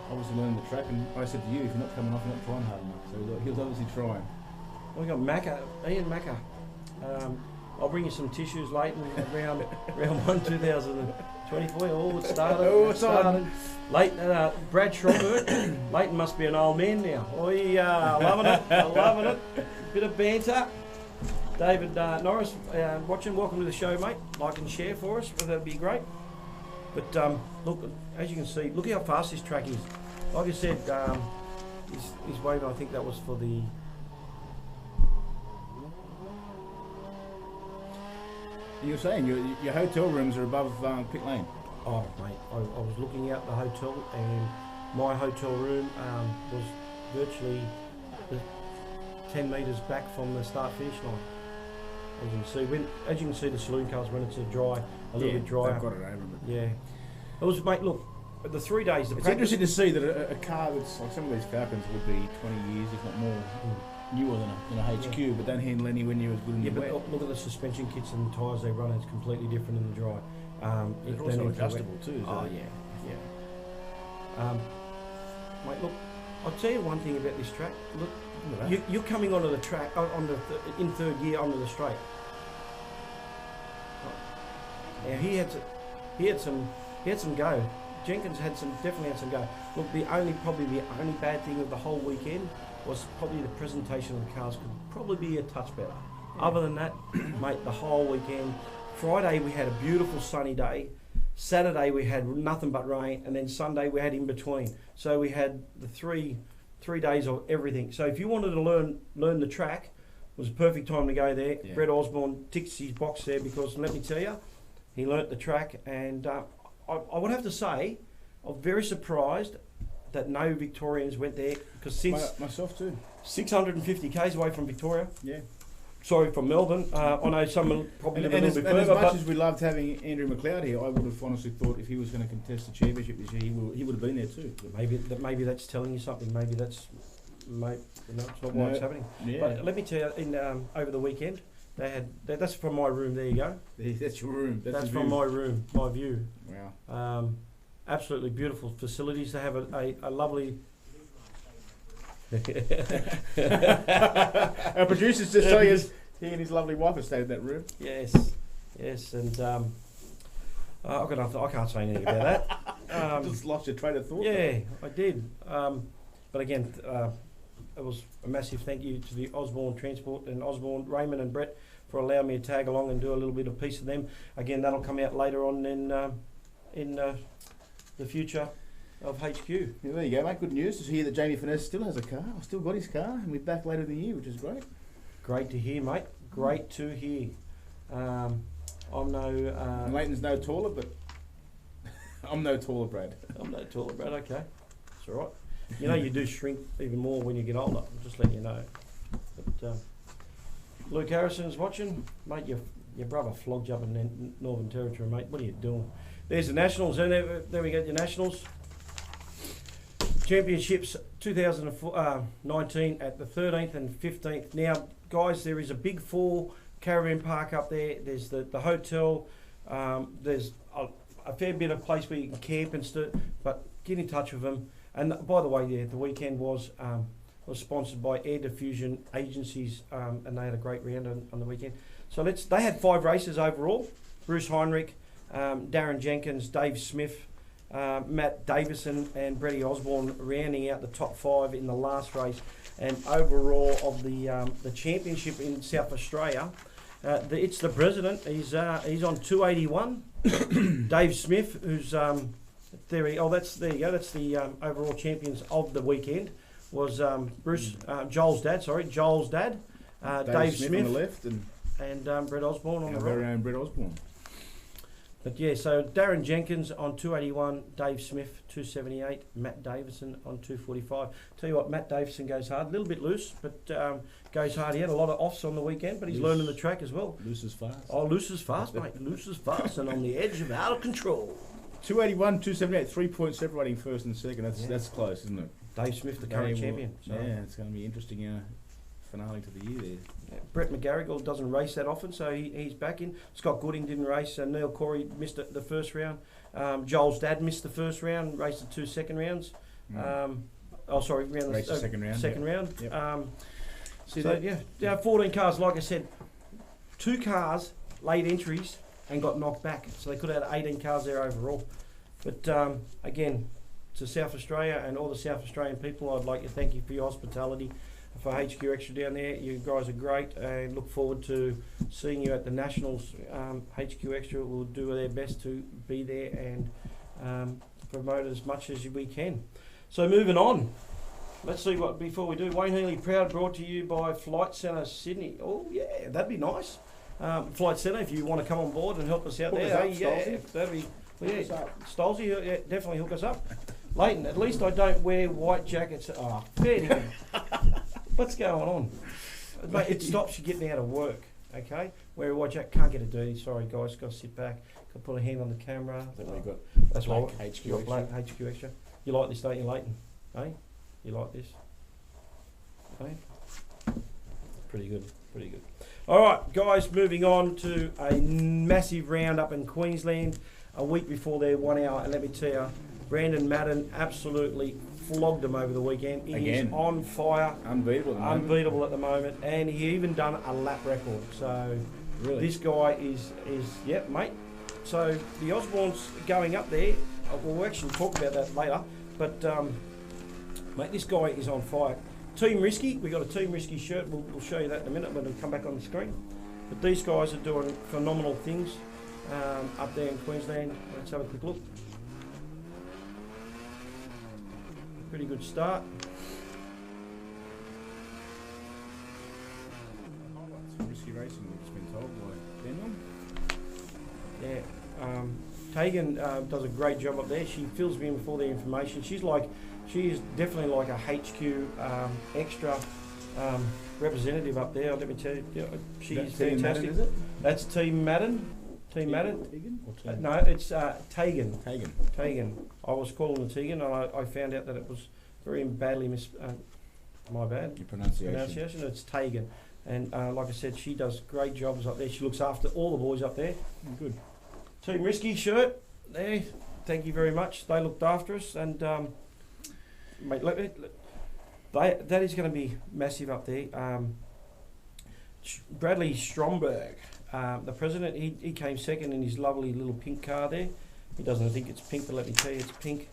Speaker 2: obviously learning the track. And I said to you, if you're not coming off, you're not trying hard enough. So he was obviously trying.
Speaker 1: We got Macca, Ian Macca. I'll bring you some tissues late in round 1 2024. Oh, it started.
Speaker 2: It's started.
Speaker 1: Leighton, Brad Schroberg. Leighton must be an old man now. Oh yeah, loving it. Bit of banter. David Norris, watching. Welcome to the show, mate. Like and share for us. That'd be great. But look, as you can see, look how fast this track is. Like I said, his wave, I think that was for the.
Speaker 2: You're saying your hotel rooms are above pit lane.
Speaker 1: Oh, mate, I was looking out the hotel, and my hotel room was virtually 10 metres back from the start-finish line. As you can see, the saloon cars when it's a little bit drier.
Speaker 2: They've got it over. But
Speaker 1: yeah, it was, mate. Look, the 3 days.
Speaker 2: It's interesting to see that a car that's like some of these Falcons would be 20 years, if not more, newer than a HQ,
Speaker 1: Yeah.
Speaker 2: but don't handle anywhere near as good in the wet.
Speaker 1: But look at the suspension kits and tyres they run. It's completely different in the dry.
Speaker 2: They're also adjustable too.
Speaker 1: Oh yeah. Mate, look, I'll tell you one thing about this track. Look, you're coming onto the track in third gear onto the straight. Now he had some go. Jenkins definitely had some go. Look, probably the only bad thing of the whole weekend was probably the presentation of the cars could probably be a touch better. Yeah. Other than that, mate, the whole weekend. Friday we had a beautiful sunny day. Saturday we had nothing but rain, and then Sunday we had in between. So we had the three days of everything. So if you wanted to learn the track, it was a perfect time to go there. Yeah. Brett Osborne ticks his box there because let me tell you, he learnt the track, and I would have to say, I'm very surprised that no Victorians went there, because since
Speaker 2: myself too,
Speaker 1: 650 k's away from Victoria.
Speaker 2: Yeah.
Speaker 1: Sorry, from Melbourne. I know some probably live a little bit further.
Speaker 2: As much as we loved having Andrew McLeod here, I would have honestly thought if he was going to contest the championship this year, he would have been there too.
Speaker 1: Maybe that's telling you something. Maybe that's it's not why it's happening. Yeah. But let me tell you, over the weekend, they had that's from my room. There you go.
Speaker 2: That's your room.
Speaker 1: That's from my room, my view.
Speaker 2: Wow.
Speaker 1: Absolutely beautiful facilities. They have a lovely.
Speaker 2: Our producer's just telling us he and his lovely wife have stayed in that room.
Speaker 1: Yes, and I've got nothing. I can't say anything about that.
Speaker 2: Just lost your train of thought.
Speaker 1: Yeah, I did. But again, it was a massive thank you to the Osborne Transport and Osborne, Raymond and Brett for allowing me to tag along and do a little bit of piece of them. Again, that'll come out later on in the future of HQ.
Speaker 2: Yeah, there you go, mate. Good news to hear that Jamie Finesse still has a car. Still got his car, and we're back later in the year, which is great.
Speaker 1: Great to hear, mate. Great to hear. I'm no.
Speaker 2: Leighton's no taller, but I'm no taller, Brad.
Speaker 1: I'm no taller, Brad. Okay, it's all right. You know, you do shrink even more when you get older. I'm just letting you know. But Luke Harrison's watching, mate. Your brother flogged you up in Northern Territory, mate. What are you doing? There's the Nationals. And there we go. Your Nationals Championships 2019 at the 13th and 15th. Now, guys, there is a big 4 caravan park up there. There's the hotel. There's a fair bit of place where you can camp and stuff. But get in touch with them. And by the way, the weekend was sponsored by Air Diffusion Agencies, and they had a great round on the weekend. So they had 5 races overall. Bruce Heinrich, Darren Jenkins, Dave Smith, Matt Davison and Bretty Osborne rounding out the top 5 in the last race. And overall of the championship in South Australia, it's the president. He's on 281. Dave Smith, who's there you go. That's the overall champions of the weekend. Was Joel's dad. Dave Smith
Speaker 2: on the left
Speaker 1: and Brett Osborne on the
Speaker 2: very
Speaker 1: right.
Speaker 2: own Brett Osborne.
Speaker 1: But yeah, so Darren Jenkins on 281, Dave Smith 278, Matt Davison on 245. Tell you what, Matt Davison goes hard, a little bit loose, but goes hard. He had a lot of offs on the weekend, but he's learning the track as well.
Speaker 2: Loose is fast.
Speaker 1: Oh, loose is fast, mate. Loose is fast and on the edge of out of control.
Speaker 2: 281, 278, 3 points separating first and second. That's close, isn't it?
Speaker 1: Dave Smith, the current champion. So.
Speaker 2: Yeah, it's going to be interesting finale to the year there.
Speaker 1: Yeah, Brett McGarrigle doesn't race that often, so he's back in. Scott Gooding didn't race. Neil Corey missed the first round. Joel's dad missed the first round, raced the 2 second rounds.
Speaker 2: Raced the second round.
Speaker 1: Second round.
Speaker 2: Yep.
Speaker 1: So 14 cars. Like I said, 2 cars late entries and got knocked back, so they could have had 18 cars there overall. But again, to South Australia and all the South Australian people, I'd like to thank you for your hospitality. For HQ Extra down there, you guys are great, and look forward to seeing you at the Nationals. HQ Extra will do their best to be there and promote as much as we can. So moving on, let's see what before we do. Wayne Healy Proud brought to you by Flight Centre Sydney. Oh yeah, that'd be nice. Flight Centre, if you want to come on board and help us out there, that'd be. Stolzy, yeah, definitely hook us up. Leighton, at least I don't wear white jackets. Oh, fair dinkum. What's going on? Mate, it stops you getting out of work, okay? Wear a white jacket, can't get it dirty. Sorry, guys, got to sit back. Got to put a hand on the camera.
Speaker 2: I think we've got
Speaker 1: that's
Speaker 2: black
Speaker 1: why
Speaker 2: HQ
Speaker 1: you got black
Speaker 2: Extra.
Speaker 1: HQ Extra. You like this, don't you, Leighton? Hey? You like this? Hey? Pretty good, pretty good. All right, guys, moving on to a massive round up in Queensland a week before their 1 hour. And let me tell you, Brandon Madden absolutely flogged them over the weekend. He is on fire. Unbeatable at the moment. And he even done a lap record. So
Speaker 2: really?
Speaker 1: This guy is yep, mate. So the Osborne's going up there. We'll actually talk about that later. But, mate, this guy is on fire. Team Risky. We got a Team Risky shirt. We'll show you that in a minute when we come back on the screen. But these guys are doing phenomenal things up there in Queensland. Let's have a quick look. Pretty good start.
Speaker 2: Risky racing, we've just been told by Daniel.
Speaker 1: Yeah, Tegan does a great job up there. She fills me in with all the information. She is definitely like a HQ Extra representative up there. Let me tell you, she's fantastic.
Speaker 2: Madden, is it?
Speaker 1: That's Team Madden. Team Madden.
Speaker 2: Tegan? Or Tegan?
Speaker 1: No, it's Tegan.
Speaker 2: Tegan.
Speaker 1: I was calling her Tegan, and I found out that it was very badly my bad.
Speaker 2: Your pronunciation.
Speaker 1: It's Tegan. And like I said, she does great jobs up there. She looks after all the boys up there.
Speaker 2: Good.
Speaker 1: Team Risky shirt there. Thank you very much. They looked after us, and mate, that is going to be massive up there. Bradley Stromberg, the president, he came second in his lovely little pink car there. He doesn't think it's pink, but let me tell you, it's pink.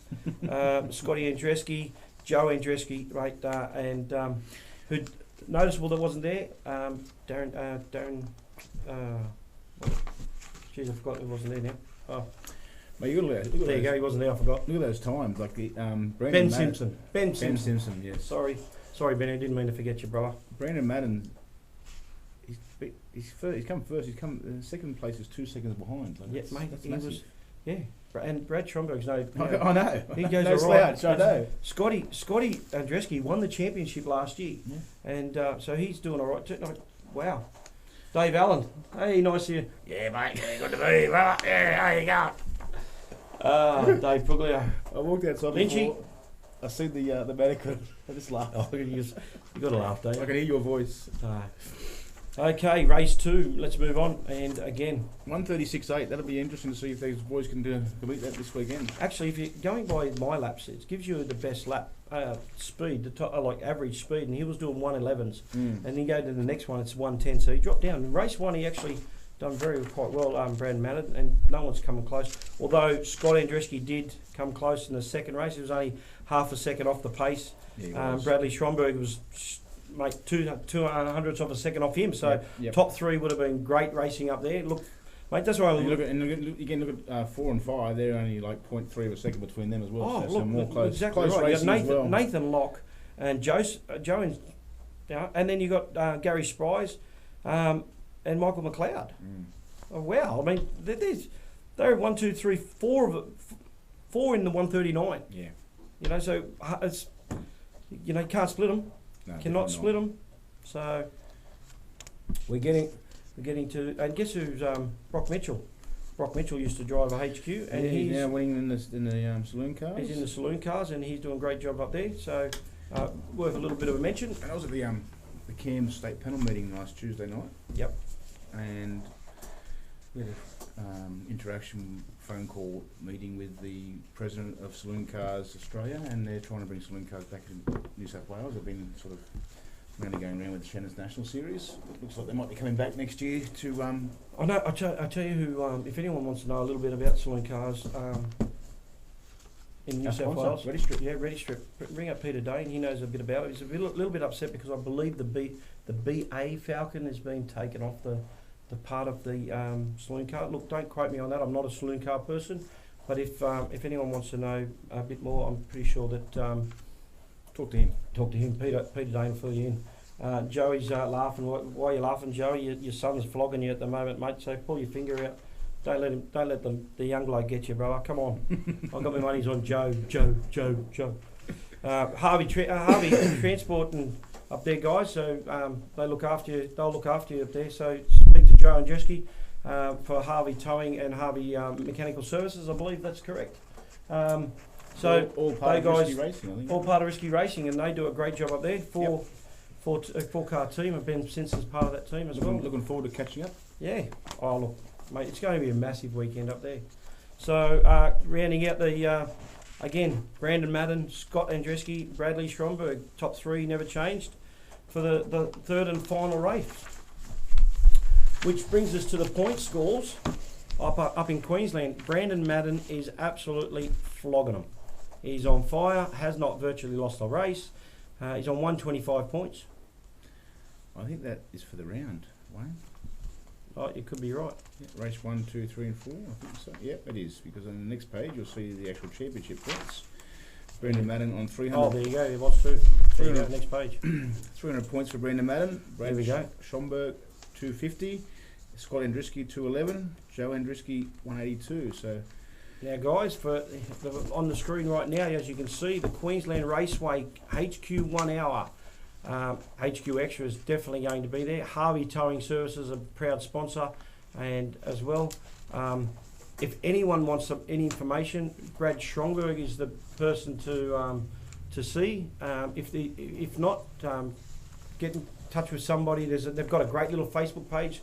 Speaker 1: Scotty Andreski, Joe Andreski, right, and who noticeable that wasn't there. Darren. Jeez, I forgot who wasn't there now. Oh.
Speaker 2: Mate, look at
Speaker 1: there you go. He wasn't there. I forgot.
Speaker 2: Look at those times, like the
Speaker 1: Ben Simpson. Ben
Speaker 2: Simpson. Yes.
Speaker 1: Sorry, Ben. I didn't mean to forget you, brother.
Speaker 2: Brandon Madden. He's come first. He's come second place is 2 seconds behind. Like
Speaker 1: yeah, mate. Yeah, and Brad Schomburg's no.
Speaker 2: I know.
Speaker 1: He goes
Speaker 2: no
Speaker 1: all right.
Speaker 2: slouch, I know.
Speaker 1: Scotty Andreski won the championship last year, and so he's doing all right too. Like, wow. Dave Allen, hey, nice to you. Yeah, mate, good to be. Well, yeah, how you going? Dave Puglio.
Speaker 2: I walked outside
Speaker 1: Lynchy.
Speaker 2: before. I see the medical. I just laughed.
Speaker 1: Oh, you got to laugh, Dave.
Speaker 2: I can hear your voice.
Speaker 1: Okay, race 2. Let's move on. And again,
Speaker 2: 1:36.8. That'll be interesting to see if these boys can complete that this weekend.
Speaker 1: actually, if you're going by my laps, it gives you the best lap speed, the top, like average speed. And he was doing 1:11s, and then you go to the next one, it's 1:10. So he dropped down. In race 1, he actually done quite well. Brandon Madden, and no one's coming close. Although Scott Andreski did come close in the second race, he was only half a second off the pace.
Speaker 2: Yeah,
Speaker 1: Bradley Schomburg was. Mate, 200ths of a second off him, so top 3 would have been great racing up there. Look, mate, that's why I
Speaker 2: look at 4 and 5. They're only like 0.3 of a second between them as well.
Speaker 1: Oh,
Speaker 2: so
Speaker 1: look,
Speaker 2: more close,
Speaker 1: exactly
Speaker 2: close
Speaker 1: right. You
Speaker 2: racing
Speaker 1: got
Speaker 2: as well.
Speaker 1: Nathan Locke and Joe and then you got Gary Spries and Michael McLeod. Oh, wow, I mean, they're 1, 2, 3, 4 of it, 4 in the 139.
Speaker 2: Yeah,
Speaker 1: you know, so it's you can't split them.
Speaker 2: No,
Speaker 1: Cannot split them. So we're getting to, and guess who's Brock Mitchell? Brock Mitchell used to drive a HQ, and he's
Speaker 2: now winning in the saloon cars.
Speaker 1: He's in the saloon cars, and he's doing a great job up there. So worth a little bit of a mention.
Speaker 2: And I was at the Cairns State Panel meeting last Tuesday night.
Speaker 1: Yep.
Speaker 2: And we had an interaction phone call meeting with the president of Saloon Cars Australia, and they're trying to bring saloon cars back to New South Wales. They've been sort of mainly going around with the Shannon's National Series. It looks like they might be coming back next year to.
Speaker 1: I know. I tell you who. If anyone wants to know a little bit about saloon cars in New South Wales,
Speaker 2: Ready Strip.
Speaker 1: Yeah, Ready Strip. Ring up Peter Dane. He knows a bit about it. He's a little bit upset because I believe the BA Falcon has been taken off the part of the saloon car. Look, don't quote me on that. I'm not a saloon car person, but if anyone wants to know a bit more, I'm pretty sure that
Speaker 2: talk to him.
Speaker 1: Peter Dane will fill you in. Joey's laughing. Why are you laughing, Joey? Your son's flogging you at the moment, mate. So pull your finger out. Don't let the young bloke get you, brother. Come on. I've got my money's on Joe. Harvey Transport and up there, guys. So they'll look after you up there. So speak to Joe Andreski for Harvey Towing and Harvey Mechanical Services. I believe that's correct. So
Speaker 2: all part of Risky Racing, I think.
Speaker 1: All part of Risky Racing, and they do a great job up there. Four-car team. I've been since as part of that team as well.
Speaker 2: Looking forward to catching up.
Speaker 1: Yeah. Oh look, mate, it's going to be a massive weekend up there. So rounding out the again, Brandon Madden, Scott Andreski, Bradley Schomburg, top 3 never changed for the third and final race. Which brings us to the point scores up in Queensland. Brandon Madden is absolutely flogging them. He's on fire, has not virtually lost a race. He's on 125 points.
Speaker 2: I think that is for the round, Wayne.
Speaker 1: Oh, you could be right.
Speaker 2: Yeah, race 1, 2, 3 and 4, I think so. Yep, it is, because on the next page you'll see the actual championship points. Brendan Madden on 300.
Speaker 1: Oh, there you go. There was 2. There you go, next page.
Speaker 2: 300 points for Brendan Madden.
Speaker 1: There we go.
Speaker 2: Schomburg 250. Scott Andreski 211. Joe Andreski 182. So
Speaker 1: now, guys, on the screen right now, as you can see, the Queensland Raceway HQ 1 hour. HQ Xtra is definitely going to be there. Harvey Towing Services, a proud sponsor, and as well, if anyone wants any information, Brad Schomburg is the person to see. If not, get in touch with somebody. They've got a great little Facebook page,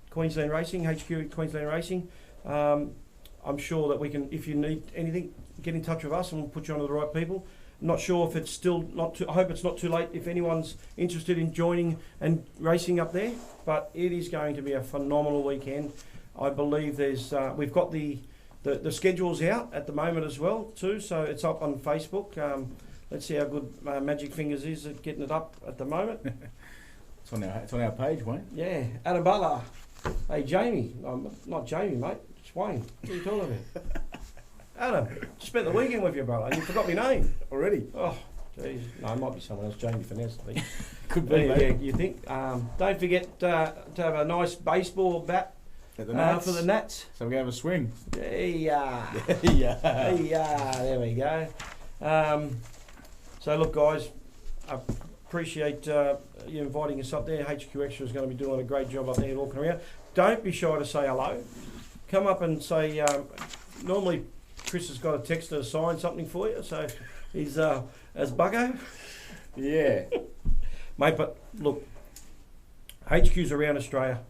Speaker 1: Queensland Racing, HQ Queensland Racing. I'm sure that we can, if you need anything, get in touch with us and we'll put you on to the right people. Not sure if it's still not too, I hope it's not too late if anyone's interested in joining and racing up there, but it is going to be a phenomenal weekend. I believe we've got the schedules out at the moment as well too, so it's up on Facebook. Let's see how good Magic Fingers is at getting it up at the moment.
Speaker 2: It's on our page, Wayne.
Speaker 1: Yeah, Adam Butler. Hey Jamie, not Jamie, mate. It's Wayne. What are you talking about? Adam, spent the weekend with you, brother. You forgot my name
Speaker 2: already.
Speaker 1: Oh, jeez. No, it might be someone else. Jamie Finesse, I think.
Speaker 2: Could be, mate.
Speaker 1: Yeah, you think? Don't forget to have a nice baseball bat
Speaker 2: At the Nats.
Speaker 1: For the Nats.
Speaker 2: So we have a swing.
Speaker 1: Yeah.
Speaker 2: Yeah.
Speaker 1: Yeah. There we go. So look, guys, I appreciate you inviting us up there. HQ Extra is going to be doing a great job up there walking around. Don't be shy to say hello. Come up and say. Normally, Chris has got a texter to sign something for you. So he's as Bucko.
Speaker 2: Yeah.
Speaker 1: Mate, but look, HQ's around Australia.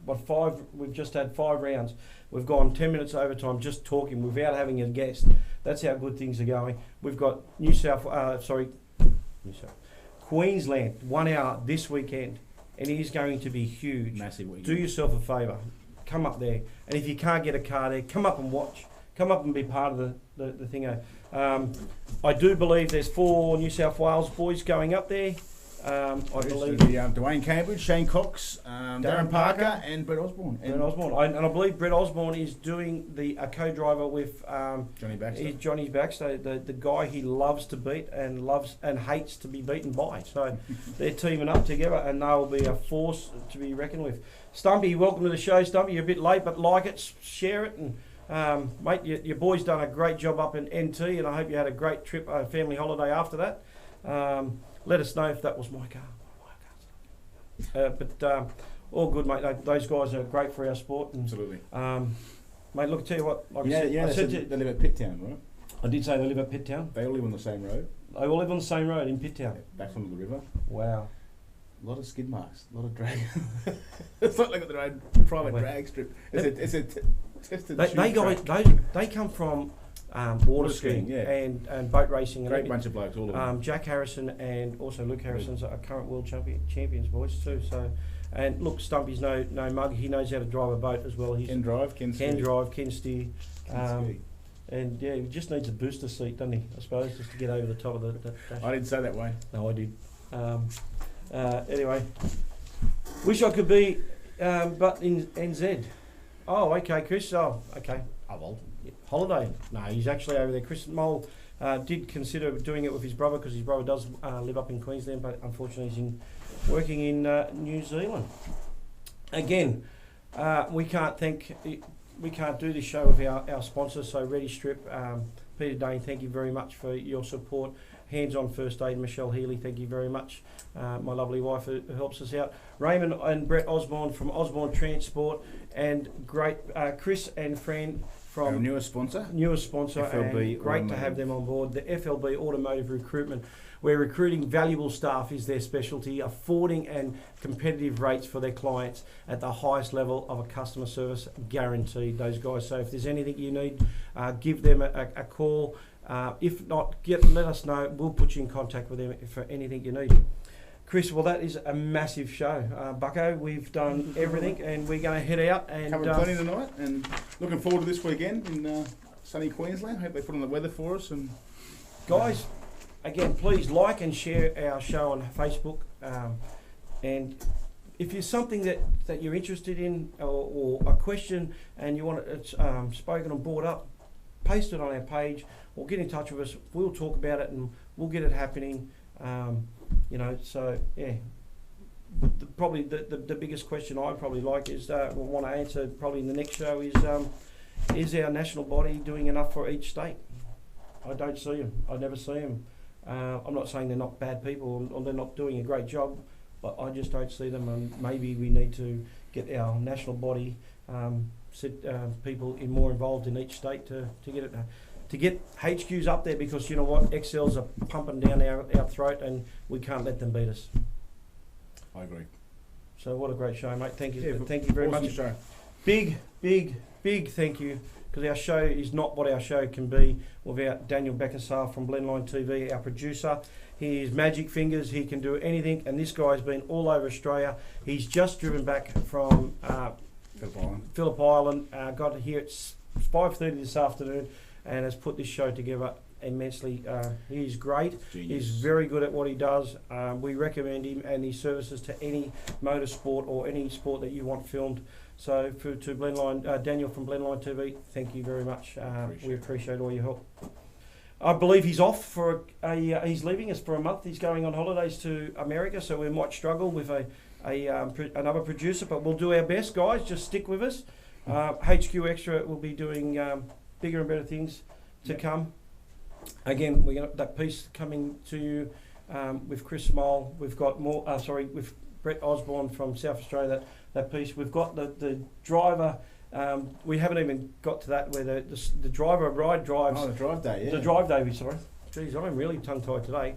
Speaker 1: We've just had 5 rounds. We've gone 10 minutes overtime just talking without having a guest. That's how good things are going. We've got Queensland, 1 hour this weekend, and it is going to be huge.
Speaker 2: Massive weekend.
Speaker 1: Do yourself a favour. Come up there. And if you can't get a car there, come up and watch. Come up and be part of the thingo. I do believe there's 4 New South Wales boys going up there. I believe
Speaker 2: Dwayne Cambridge, Shane Cox, Darren Parker, and Brett Osborne.
Speaker 1: I believe Brett Osborne is doing the co-driver with
Speaker 2: Johnny Baxter.
Speaker 1: Johnny Baxter, the guy he loves to beat and loves and hates to be beaten by. So they're teaming up together, and they'll be a force to be reckoned with. Stumpy, welcome to the show, Stumpy. You're a bit late, but like it, share it, and mate, your boy's done a great job up in NT, and I hope you had a great trip, family holiday after that. Let us know if that was my car. But all good, mate. Those guys are great for our sport. And,
Speaker 2: absolutely.
Speaker 1: Mate, look, tell you what.
Speaker 2: They live at Pitt Town, right?
Speaker 1: I did say they live at Pitt Town.
Speaker 2: They all live on the same road.
Speaker 1: They all live on the same road in Pitt Town.
Speaker 2: Back from the river.
Speaker 1: Wow.
Speaker 2: A lot of skid marks, a lot of drag. It's not like their own private drag strip. It's a tested.
Speaker 1: They come from water skiing and boat racing.
Speaker 2: Great bunch of blokes, all of them.
Speaker 1: Jack Harrison and also Luke Harrison's are current world champions boys too. So, and look, Stumpy's no mug. He knows how to drive a boat as well. He
Speaker 2: can drive, can steer.
Speaker 1: And yeah, he just needs a booster seat, doesn't he? I suppose just to get over the top of the.
Speaker 2: I didn't say that, Wayne.
Speaker 1: No, I did. Anyway, wish I could be, but in NZ. Oh, okay, Chris. Oh, okay. Holiday. No, he's actually over there. Chris Mole did consider doing it with his brother because his brother does live up in Queensland, but unfortunately he's working in New Zealand. Again, we can't do this show with our sponsors. So Ready Strip, Peter Dane, thank you very much for your support. Hands on First Aid, Michelle Healy, thank you very much. My lovely wife who helps us out. Raymond and Brett Osborne from Osborne Transport, and great Chris and Fran from
Speaker 2: our newest sponsor,
Speaker 1: FLB. And great to have them on board. The FLB Automotive Recruitment, where recruiting valuable staff is their specialty, affording and competitive rates for their clients at the highest level of a customer service, guaranteed. Those guys. So if there's anything you need, give them a call. If not, let us know. We'll put you in contact with them for anything you need. Chris, well, that is a massive show. Bucko, we've done everything, and we're going to head out. And
Speaker 2: covered plenty tonight, and looking forward to this weekend in sunny Queensland. Hope they put on the weather for us. And
Speaker 1: guys, again, please like and share our show on Facebook. And if there's something that you're interested in or a question and you want it spoken and brought up, post it on our page or get in touch with us. We'll talk about it and we'll get it happening. So yeah. Probably the biggest question I'd probably like is want to answer probably in the next show is our national body doing enough for each state? I don't see them. I never see them. I'm not saying they're not bad people or they're not doing a great job, but I just don't see them. And maybe we need to get our national body people more involved in each state to get it. To get HQs up there, because you know what, XLs are pumping down our throat and we can't let them beat us.
Speaker 2: I agree.
Speaker 1: So what a great show, mate. Thank you. Thank you very much.
Speaker 2: Show.
Speaker 1: Big thank you, because our show is not what our show can be without Daniel Beckersar from Blendline TV, our producer. He is magic fingers. He can do anything, and this guy's been all over Australia. He's just driven back from Phillip Island. Got here at 5:30 this afternoon, and has put this show together immensely. He's great.
Speaker 2: Genius.
Speaker 1: He's very good at what he does. We recommend him and his services to any motorsport or any sport that you want filmed. So to Blendline, Daniel from Blendline TV, thank you very much. We appreciate all your help. I believe he's off for he's leaving us for a month. He's going on holidays to America, so we might struggle with another producer, but we'll do our best, guys. Just stick with us. HQ Xtra will be doing bigger and better things to come. Again, we got that piece coming to you with Chris Smole. We've got more. With Brett Osborne from South Australia. That piece. We've got the driver. We haven't even got to that where the driver ride drives.
Speaker 2: Oh, the drive day. Yeah.
Speaker 1: The drive day. Sorry. Geez, I'm really tongue-tied today.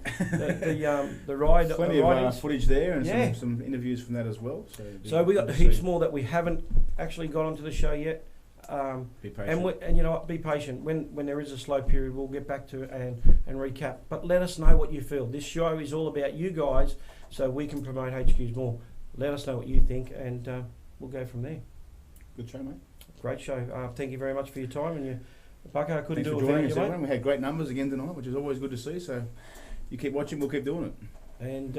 Speaker 1: the ride.
Speaker 2: Plenty of footage there and some interviews from that as well.
Speaker 1: So we got heaps more that we haven't actually got onto the show yet.
Speaker 2: Be patient.
Speaker 1: And you know what, be patient. When there is a slow period, we'll get back to it and recap. But let us know what you feel. This show is all about you guys, so we can promote HQs more. Let us know what you think, and we'll go from there.
Speaker 2: Good show, mate.
Speaker 1: Great show. Thank you very much for your time. And Bucko, I couldn't
Speaker 2: Thanks
Speaker 1: do
Speaker 2: for
Speaker 1: it
Speaker 2: joining
Speaker 1: without
Speaker 2: us,
Speaker 1: you, mate.
Speaker 2: everyone. We had great numbers again tonight, which is always good to see. So you keep watching, we'll keep doing it.
Speaker 1: And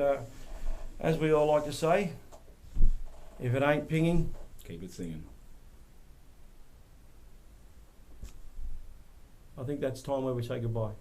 Speaker 1: as we all like to say, if it ain't pinging,
Speaker 2: keep it singing.
Speaker 1: I think that's time where we say goodbye.